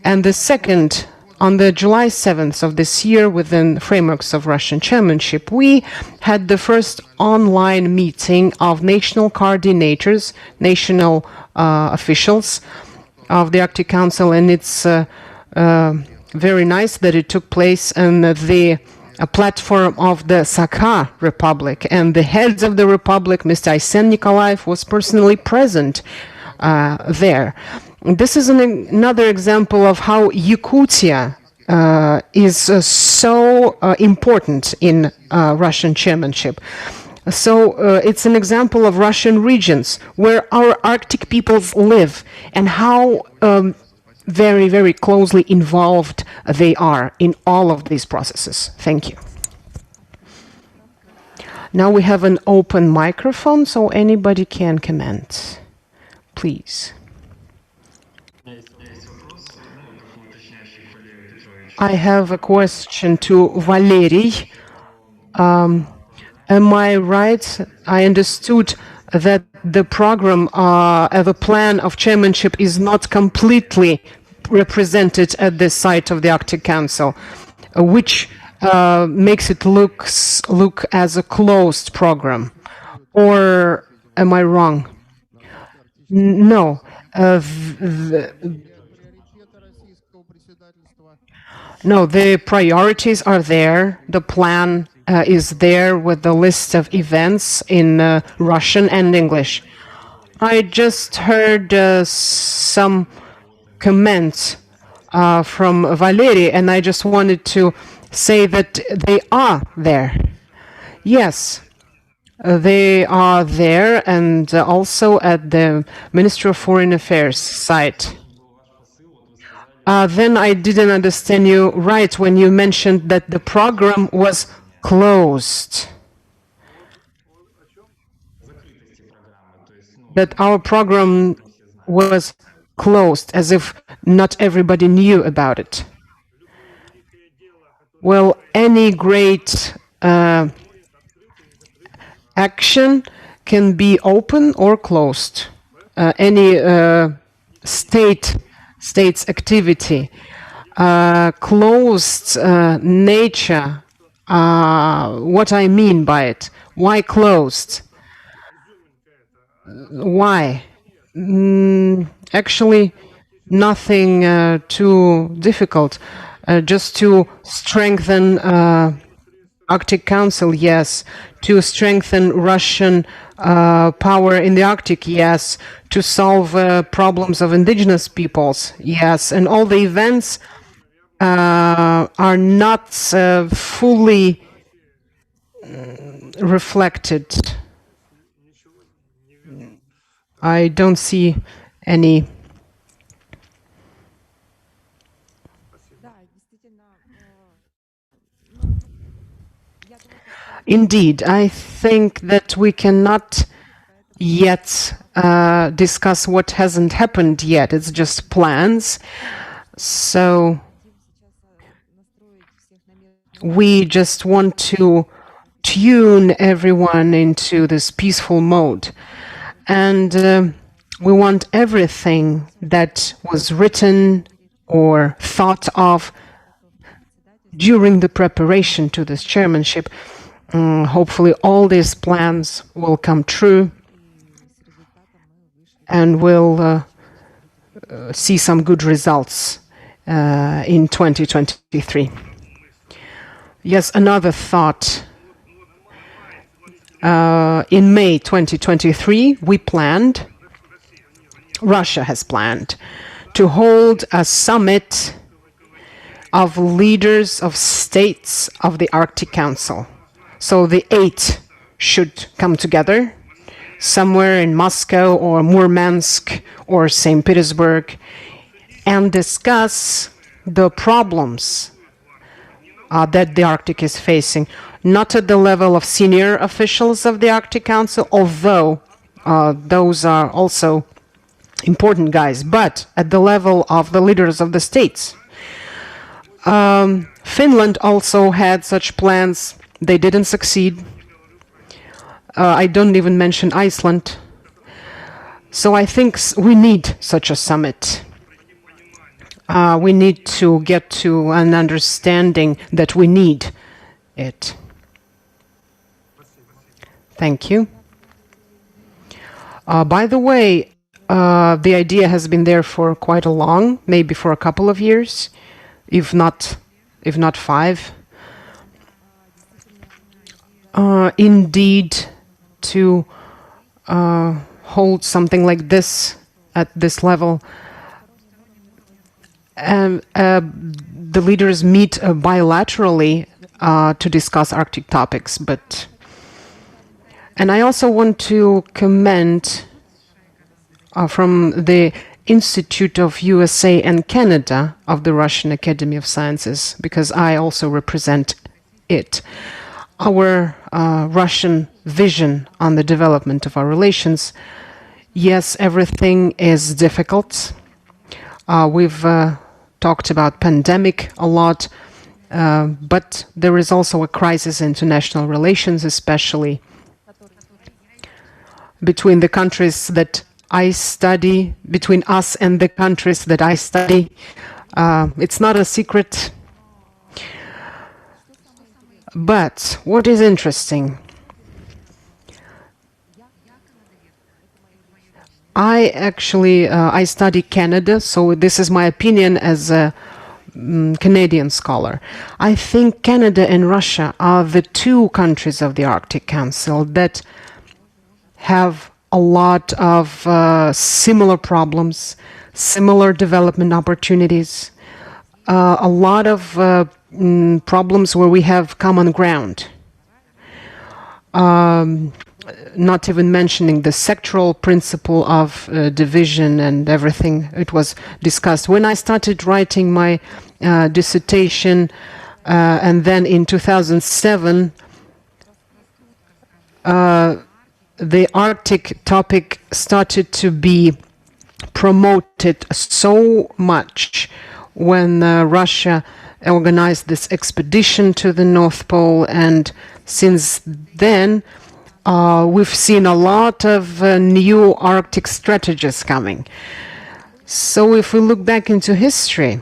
S3: And the second, on the July 7th of this year, within the frameworks of Russian chairmanship, we had the first online meeting of national coordinators, national officials of the Arctic Council, and it's very nice that it took place on the platform of the Sakha Republic, and the heads of the Republic, Mr. Aysen Nikolaev, was personally present there. This is another example of how Yakutia is so important in Russian chairmanship. So it's an example of Russian regions where our Arctic peoples live, and how very, very closely involved they are in all of these processes. Thank you. Now we have an open microphone, so anybody can comment. Please. I have a question to Valery. Am I right? I understood that the program, the plan of chairmanship is not completely represented at the site of the Arctic Council, which makes it look as a closed program. Or am I wrong? No. No, the priorities are there. The plan is there with the list of events in Russian and English. I just heard some comments from Valery, and I just wanted to say that they are there. Yes, they are there, and also at the Ministry of Foreign Affairs site. Then I didn't understand you right when you mentioned that the program was closed. That our program was closed, as if not everybody knew about it. Well, any great action can be open or closed. Any state's activity, closed nature. What I mean by it? Why closed? Why? Actually, nothing too difficult. Just to strengthen Arctic Council, yes. To strengthen Russian power in the Arctic, yes. To solve problems of indigenous peoples, yes. And all the events are not fully reflected. I don't see any. Indeed, I think that we cannot yet discuss what hasn't happened yet. It's just plans. So we just want to tune everyone into this peaceful mode. And we want everything that was written or thought of during the preparation to this chairmanship. Hopefully all these plans will come true and we'll see some good results in 2023. Yes, another thought. In May 2023, Russia has planned to hold a summit of leaders of states of the Arctic Council. So the 8 should come together somewhere in Moscow or Murmansk or St. Petersburg and discuss the problems that the Arctic is facing. Not at the level of senior officials of the Arctic Council, although those are also important guys, but at the level of the leaders of the states. Finland also had such plans. They didn't succeed. I don't even mention Iceland. So I think we need such a summit. We need to get to an understanding that we need it. Thank you. By the way, the idea has been there for quite a long, maybe for a couple of years, if not 5. Indeed, to hold something like this at this level. The leaders meet bilaterally to discuss Arctic topics, and I also want to commend from the Institute of USA and Canada of the Russian Academy of Sciences, because I also represent it. Our Russian vision on the development of our relations. Yes, everything is difficult. We've talked about pandemic a lot, but there is also a crisis in international relations, especially between the countries that I study, between us and the countries that I study. It's not a secret. But what is interesting, I study Canada, so this is my opinion as a Canadian scholar. I think Canada and Russia are the 2 countries of the Arctic Council that have a lot of similar problems, similar development opportunities, a lot of problems where we have common ground. Not even mentioning the sectoral principle of division and everything. It was discussed. When I started writing my dissertation, and then in 2007, the Arctic topic started to be promoted so much when Russia organized this expedition to the North Pole, and since then We've seen a lot of new Arctic strategies coming. So if we look back into history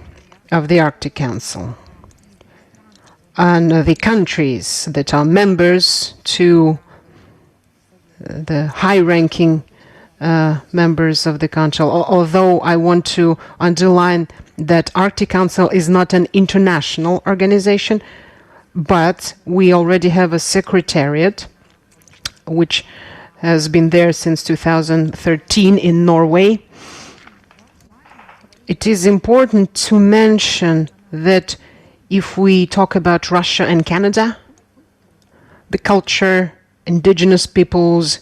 S3: of the Arctic Council and the countries that are members to the high-ranking members of the Council, although I want to underline that Arctic Council is not an international organization, but we already have a secretariat which has been there since 2013 in Norway. It is important to mention that if we talk about Russia and Canada, the culture, indigenous peoples,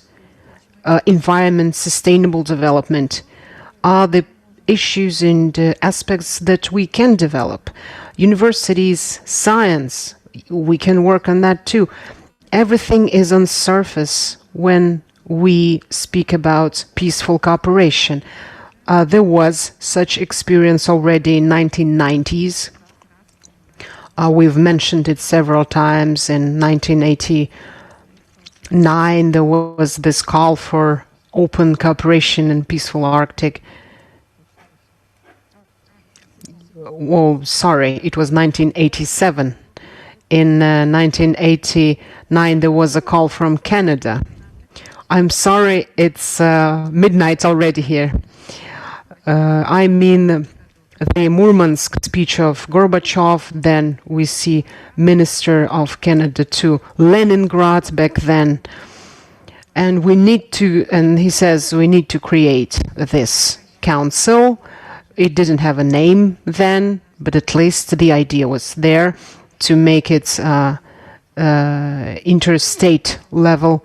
S3: environment, sustainable development are the issues and aspects that we can develop. Universities, science, we can work on that too. Everything is on surface when we speak about peaceful cooperation. There was such experience already in 1990s. We've mentioned it several times. In 1989, there was this call for open cooperation in peaceful Arctic. Oh, sorry, it was 1987. In 1989, there was a call from Canada. I'm sorry, it's midnight already here. I mean the Murmansk speech of Gorbachev, then we see Minister of Canada to Leningrad back then. And we need to, and he says we need to create this council. It didn't have a name then, but at least the idea was there to make it interstate level.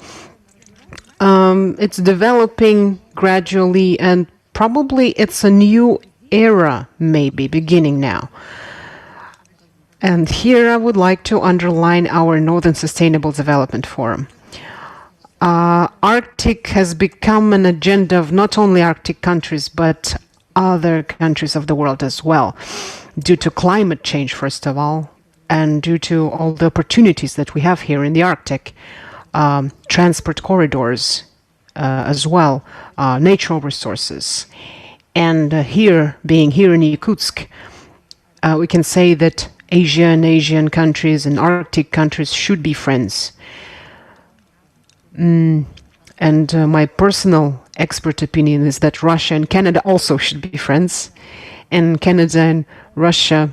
S3: It's developing gradually, and probably it's a new era, maybe, beginning now. And here I would like to underline our Northern Sustainable Development Forum. Arctic has become an agenda of not only Arctic countries, but other countries of the world as well, due to climate change, first of all, and due to all the opportunities that we have here in the Arctic, transport corridors as well, natural resources. And being here in Yakutsk, we can say that Asia and Asian countries and Arctic countries should be friends. And my personal expert opinion is that Russia and Canada also should be friends. And Canada and Russia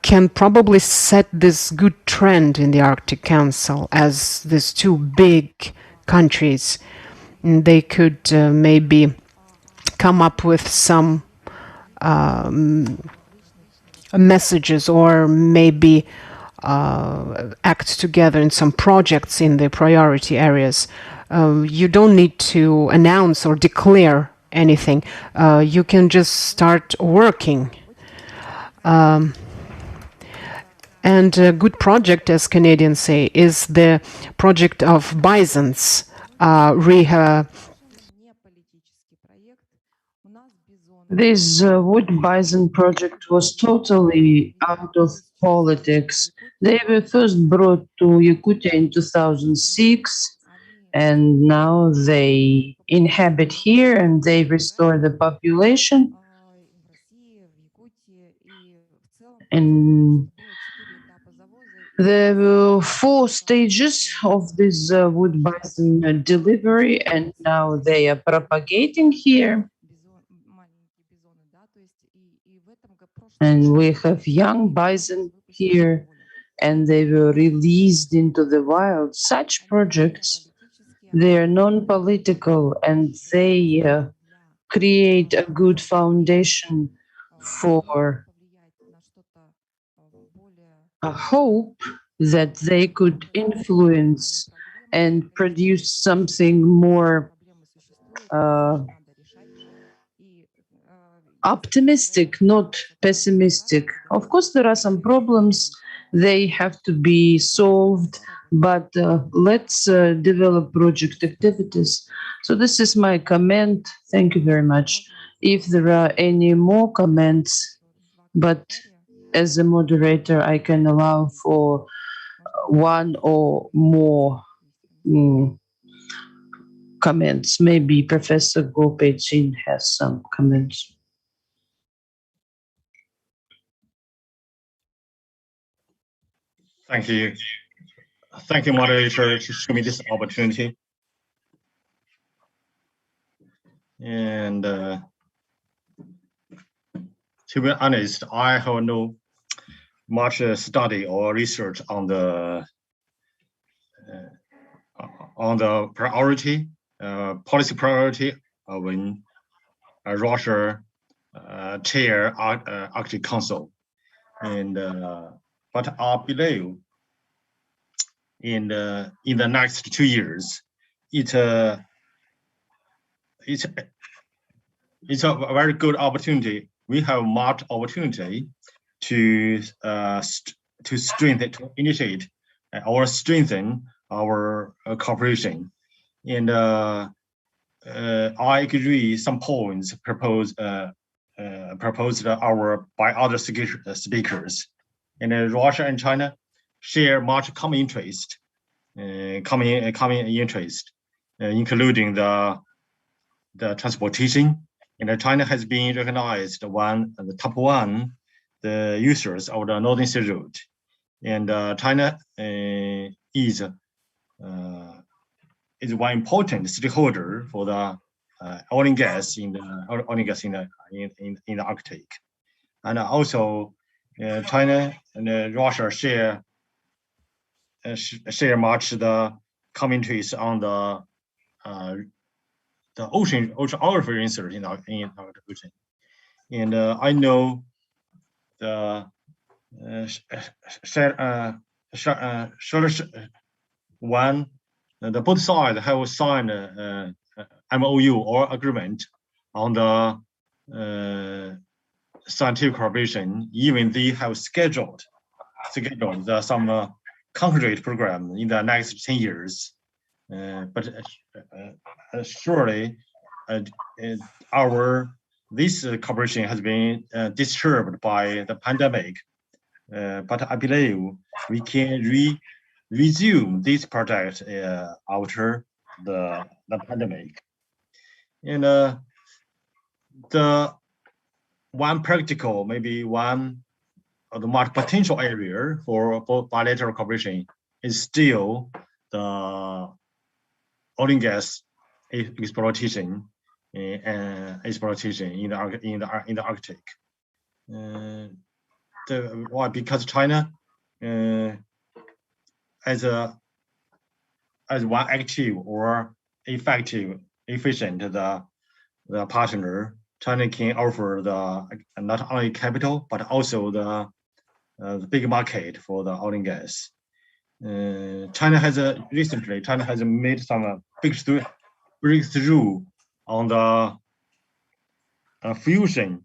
S3: can probably set this good trend in the Arctic Council as these two big countries. They could maybe come up with some messages, or maybe act together in some projects in the priority areas. You don't need to announce or declare anything. You can just start working. And a good project, as Canadians say, is the project of bisons.
S1: This wood bison project was totally out of politics. They were first brought to Yakutia in 2006, and now they inhabit here and they restore the population. And there were 4 stages of this wood bison delivery, and now they are propagating here. And we have young bison here, and they were released into the wild. Such projects, they are non-political, and they create a good foundation for a hope that they could influence and produce something more optimistic, not pessimistic. Of course, there are some problems. They have to be solved, but let's develop project activities. So this is my comment. Thank you very much. If there are any more comments, but as a moderator, I can allow for 1 or more comments. Maybe Professor Gopechin has some comments.
S8: Thank you. Thank you, moderator, to show me this opportunity. And to be honest, I have no much study or research on the priority, policy priority when Russia chair Arctic Council. And but I believe in the next 2 years, it's a very good opportunity. We have much opportunity to strengthen, to initiate or strengthen our cooperation. And I agree some points proposed by other speakers. And Russia and China share much common interest, including the transportation. And China has been recognized the top one, the users of the Northern Sea Route. And China is one important stakeholder for the oil and gas in the Arctic. And also China and Russia share much the common interests on the oceanography research in our ocean. And I know the both sides have signed MOU or agreement on the scientific cooperation. Even they have scheduled some concrete program in the next 10 years. But surely this cooperation has been disturbed by the pandemic. But I believe we can resume this project after the pandemic. And the one practical, maybe one of the much potential area for both bilateral cooperation is still the oil and gas exploitation in the Arctic. Why? Because China, as one active or efficient the partner, China can offer the not only capital but also the big market for the oil and gas. China has made some breakthrough on the fusion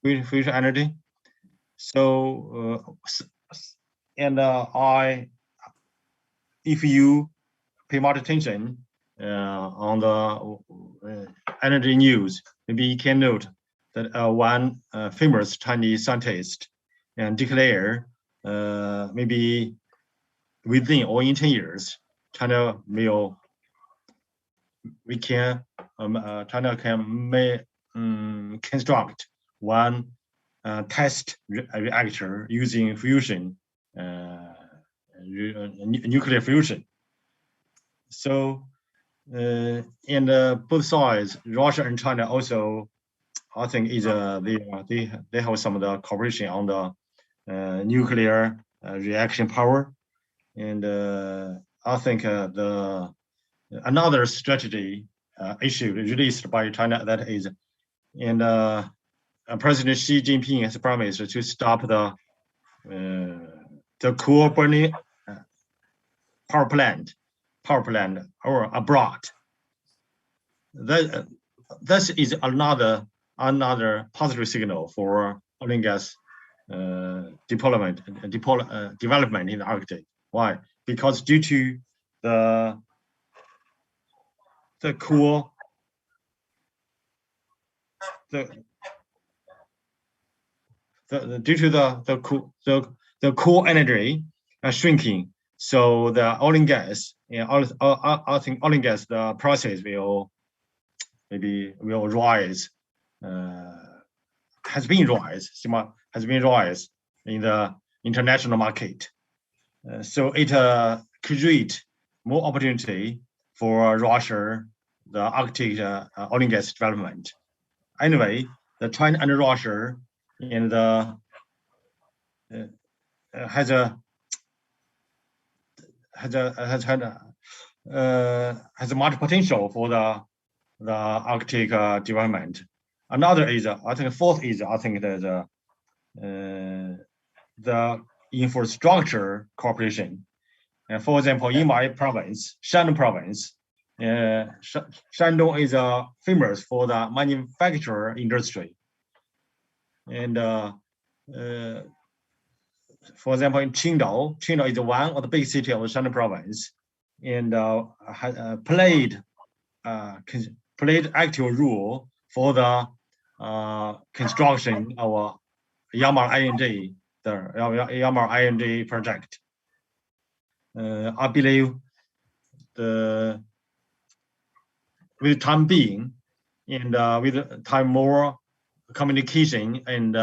S8: energy. So if you pay much attention on the energy news, maybe you can note that one famous Chinese scientist declare maybe within or in 10 years, China can construct one test reactor using fusion, nuclear fusion. So, and both sides, Russia and China also, I think they have some of the cooperation on the nuclear reaction power. And I think another strategy issue released by China, that is, and President Xi Jinping has promised to stop the coal burning power plant or abroad. This is another positive signal for oil and gas development in the Arctic. Why? Because due to the coal energy shrinking, So the oil and gas, I think oil and gas, the prices will rise, has been rise in the international market. So it create more opportunity for Russia, the Arctic oil and gas development. Anyway, the China and Russia and the has much potential for the Arctic development. Another is, I think, fourth is, I think that the infrastructure cooperation. For example, in my province, Shandong province, Shandong is famous for the manufacturing industry. And for example, in Qingdao is one of the big cities of Shandong province, and played active role for the construction of Yamar IND, the Yamar IND project. I believe with time being and with time more communication and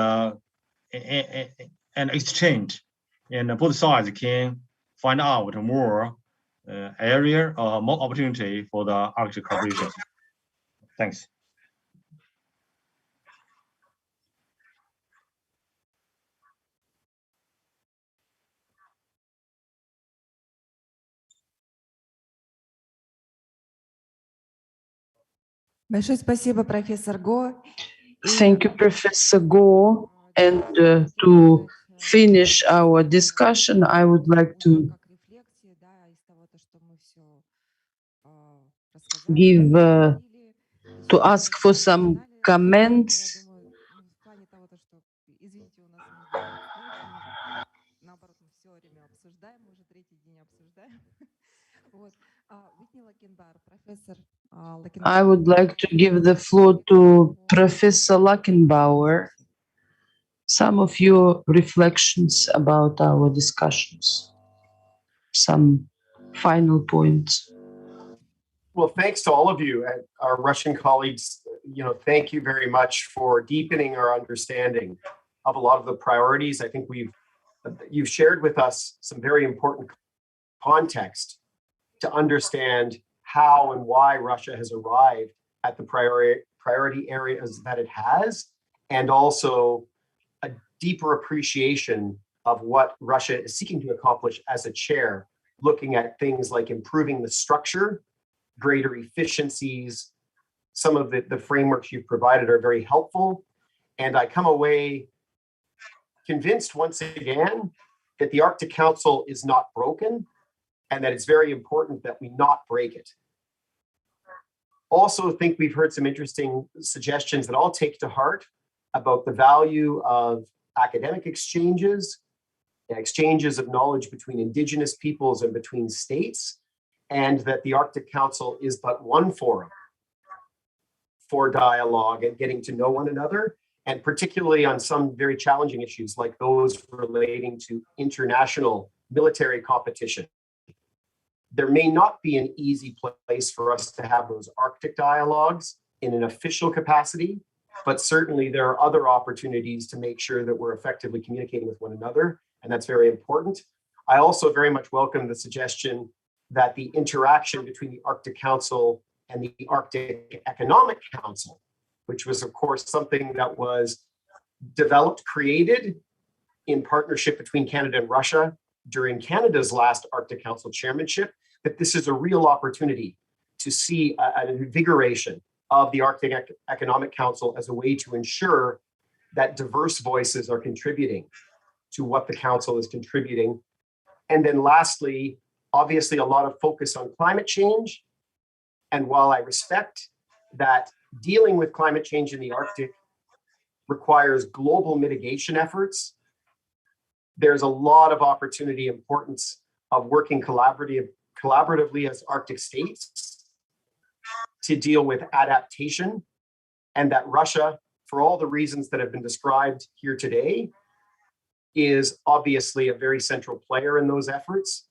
S8: exchange, and both sides can find out more area or more opportunity for the Arctic cooperation. Thanks.
S5: Большое спасибо, профессор Го.
S1: Thank you, Professor Go. And to finish our discussion, I would like to give to ask for some comments. I would like to give the floor to Professor Lackenbauer. Some of your reflections about our discussions, some final points.
S4: Well, thanks to all of you, our Russian colleagues. Thank you very much for deepening our understanding of a lot of the priorities. I think you've shared with us some very important context to understand how and why Russia has arrived at the priority areas that it has, and also a deeper appreciation of what Russia is seeking to accomplish as a chair, looking at things like improving the structure, greater efficiencies. Some of the frameworks you've provided are very helpful. And I come away convinced once again that the Arctic Council is not broken, and that it's very important that we not break it. Also think we've heard some interesting suggestions that I'll take to heart about the value of academic exchanges of knowledge between indigenous peoples and between states, and that the Arctic Council is but one forum for dialogue and getting to know one another, and particularly on some very challenging issues like those relating to international military competition. There may not be an easy place for us to have those Arctic dialogues in an official capacity, but certainly there are other opportunities to make sure that we're effectively communicating with one another, and that's very important. I also very much welcome the suggestion that the interaction between the Arctic Council and the Arctic Economic Council, which was of course something that was developed, created in partnership between Canada and Russia during Canada's last Arctic Council chairmanship, that this is a real opportunity to see an invigoration of the Arctic Economic Council as a way to ensure that diverse voices are contributing to what the Council is contributing. And then lastly, obviously a lot of focus on climate change. And while I respect that dealing with climate change in the Arctic requires global mitigation efforts, there's a lot of opportunity, importance of working collaboratively as Arctic states to deal with adaptation, and that Russia, for all the reasons that have been described here today, is obviously a very central player in those efforts.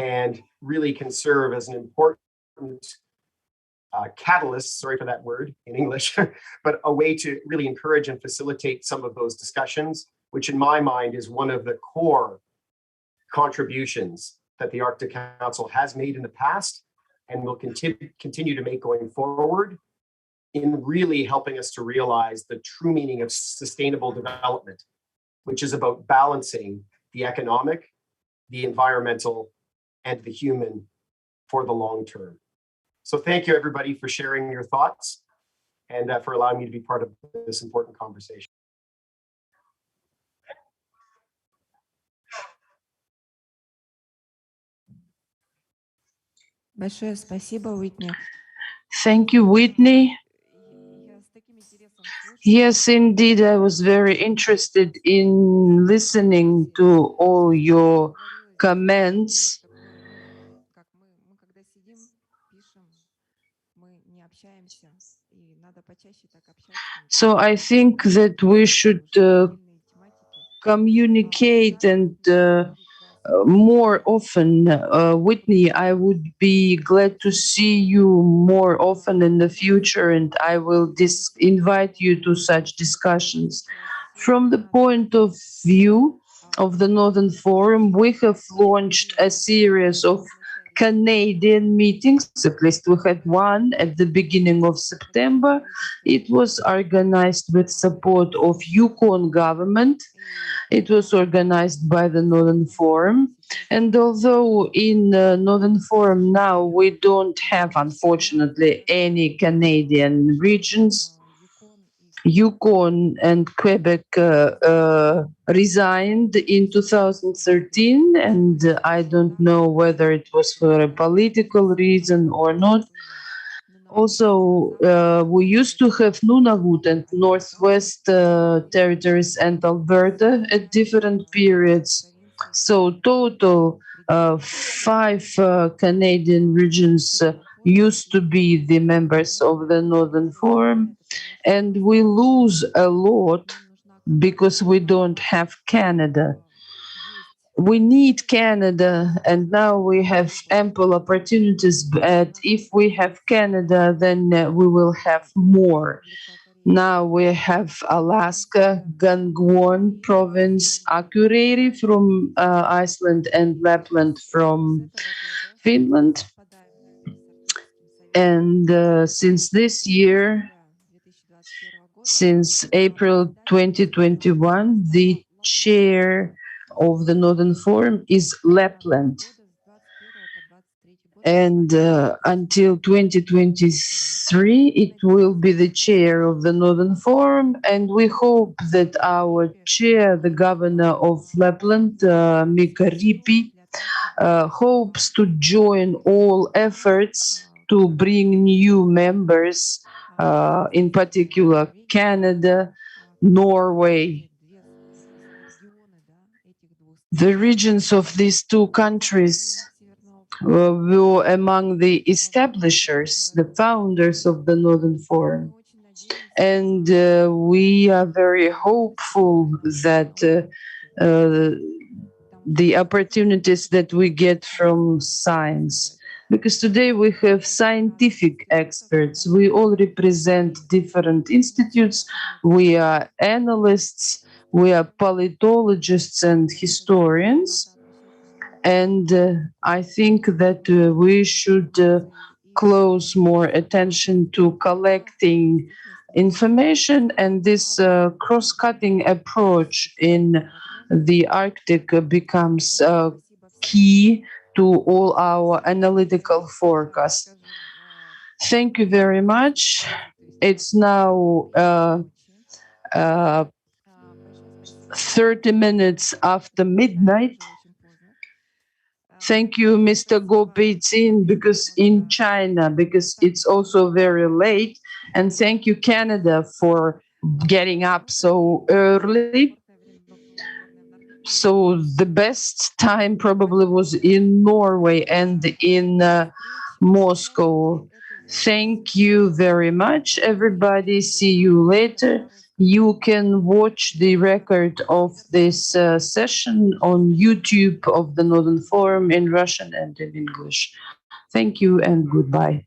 S4: and really can serve as an important catalyst, sorry for that word in English, but a way to really encourage and facilitate some of those discussions, which in my mind is one of the core contributions that the Arctic Council has made in the past and will continue to make going forward in really helping us to realize the true meaning of sustainable development, which is about balancing the economic, the environmental, and the human for the long term. So thank you, everybody, for sharing your thoughts and for allowing me to be part of this important conversation.
S5: Большое спасибо, Уитни.
S1: Thank you, Whitney. Yes, indeed, I was very interested in listening to all your comments.
S5: Как мы когда сидим, пишем, мы не общаемся, и надо почаще так общаться.
S1: So I think that we should communicate and more often. Whitney, I would be glad to see you more often in the future, and I will invite you to such discussions. From the point of view of the Northern Forum, we have launched a series of Canadian meetings. At least we had one at the beginning of September. It was organized with support of Yukon government. It was organized by the Northern Forum. And although in Northern Forum now we don't have, unfortunately, any Canadian regions, Yukon and Quebec resigned in 2013, and I don't know whether it was for a political reason or not. Also, we used to have Nunavut and Northwest territories and Alberta at different periods. So total 5 Canadian regions used to be the members of the Northern Forum, and we lose a lot because we don't have Canada. We need Canada, and now we have ample opportunities, but if we have Canada, then we will have more. Now we have Alaska, Gangwon province, Akureyri from Iceland, and Lapland from Finland. And since this year, since April 2021, the chair of the Northern Forum is Lapland. And until 2023, it will be the chair of the Northern Forum. And we hope that our chair, the governor of Lapland, Mika Ripi, hopes to join all efforts to bring new members, in particular Canada, Norway. The regions of these two countries were among the establishers, the founders of the Northern Forum. And we are very hopeful that the opportunities that we get from science, because today we have scientific experts. We all represent different institutes. We are analysts. We are politologists and historians. And I think that we should close more attention to collecting information, and this cross-cutting approach in the Arctic becomes key to all our analytical forecasts. Thank you very much. It's now 30 minutes after midnight. Thank you, Mr. Gopeitin, because in China, because it's also very late. And thank you, Canada, for getting up so early. So the best time probably was in Norway and in Moscow. Thank you very much, everybody. See you later. You can watch the record of this session on YouTube of the Northern Forum in Russian and in English. Thank you and goodbye.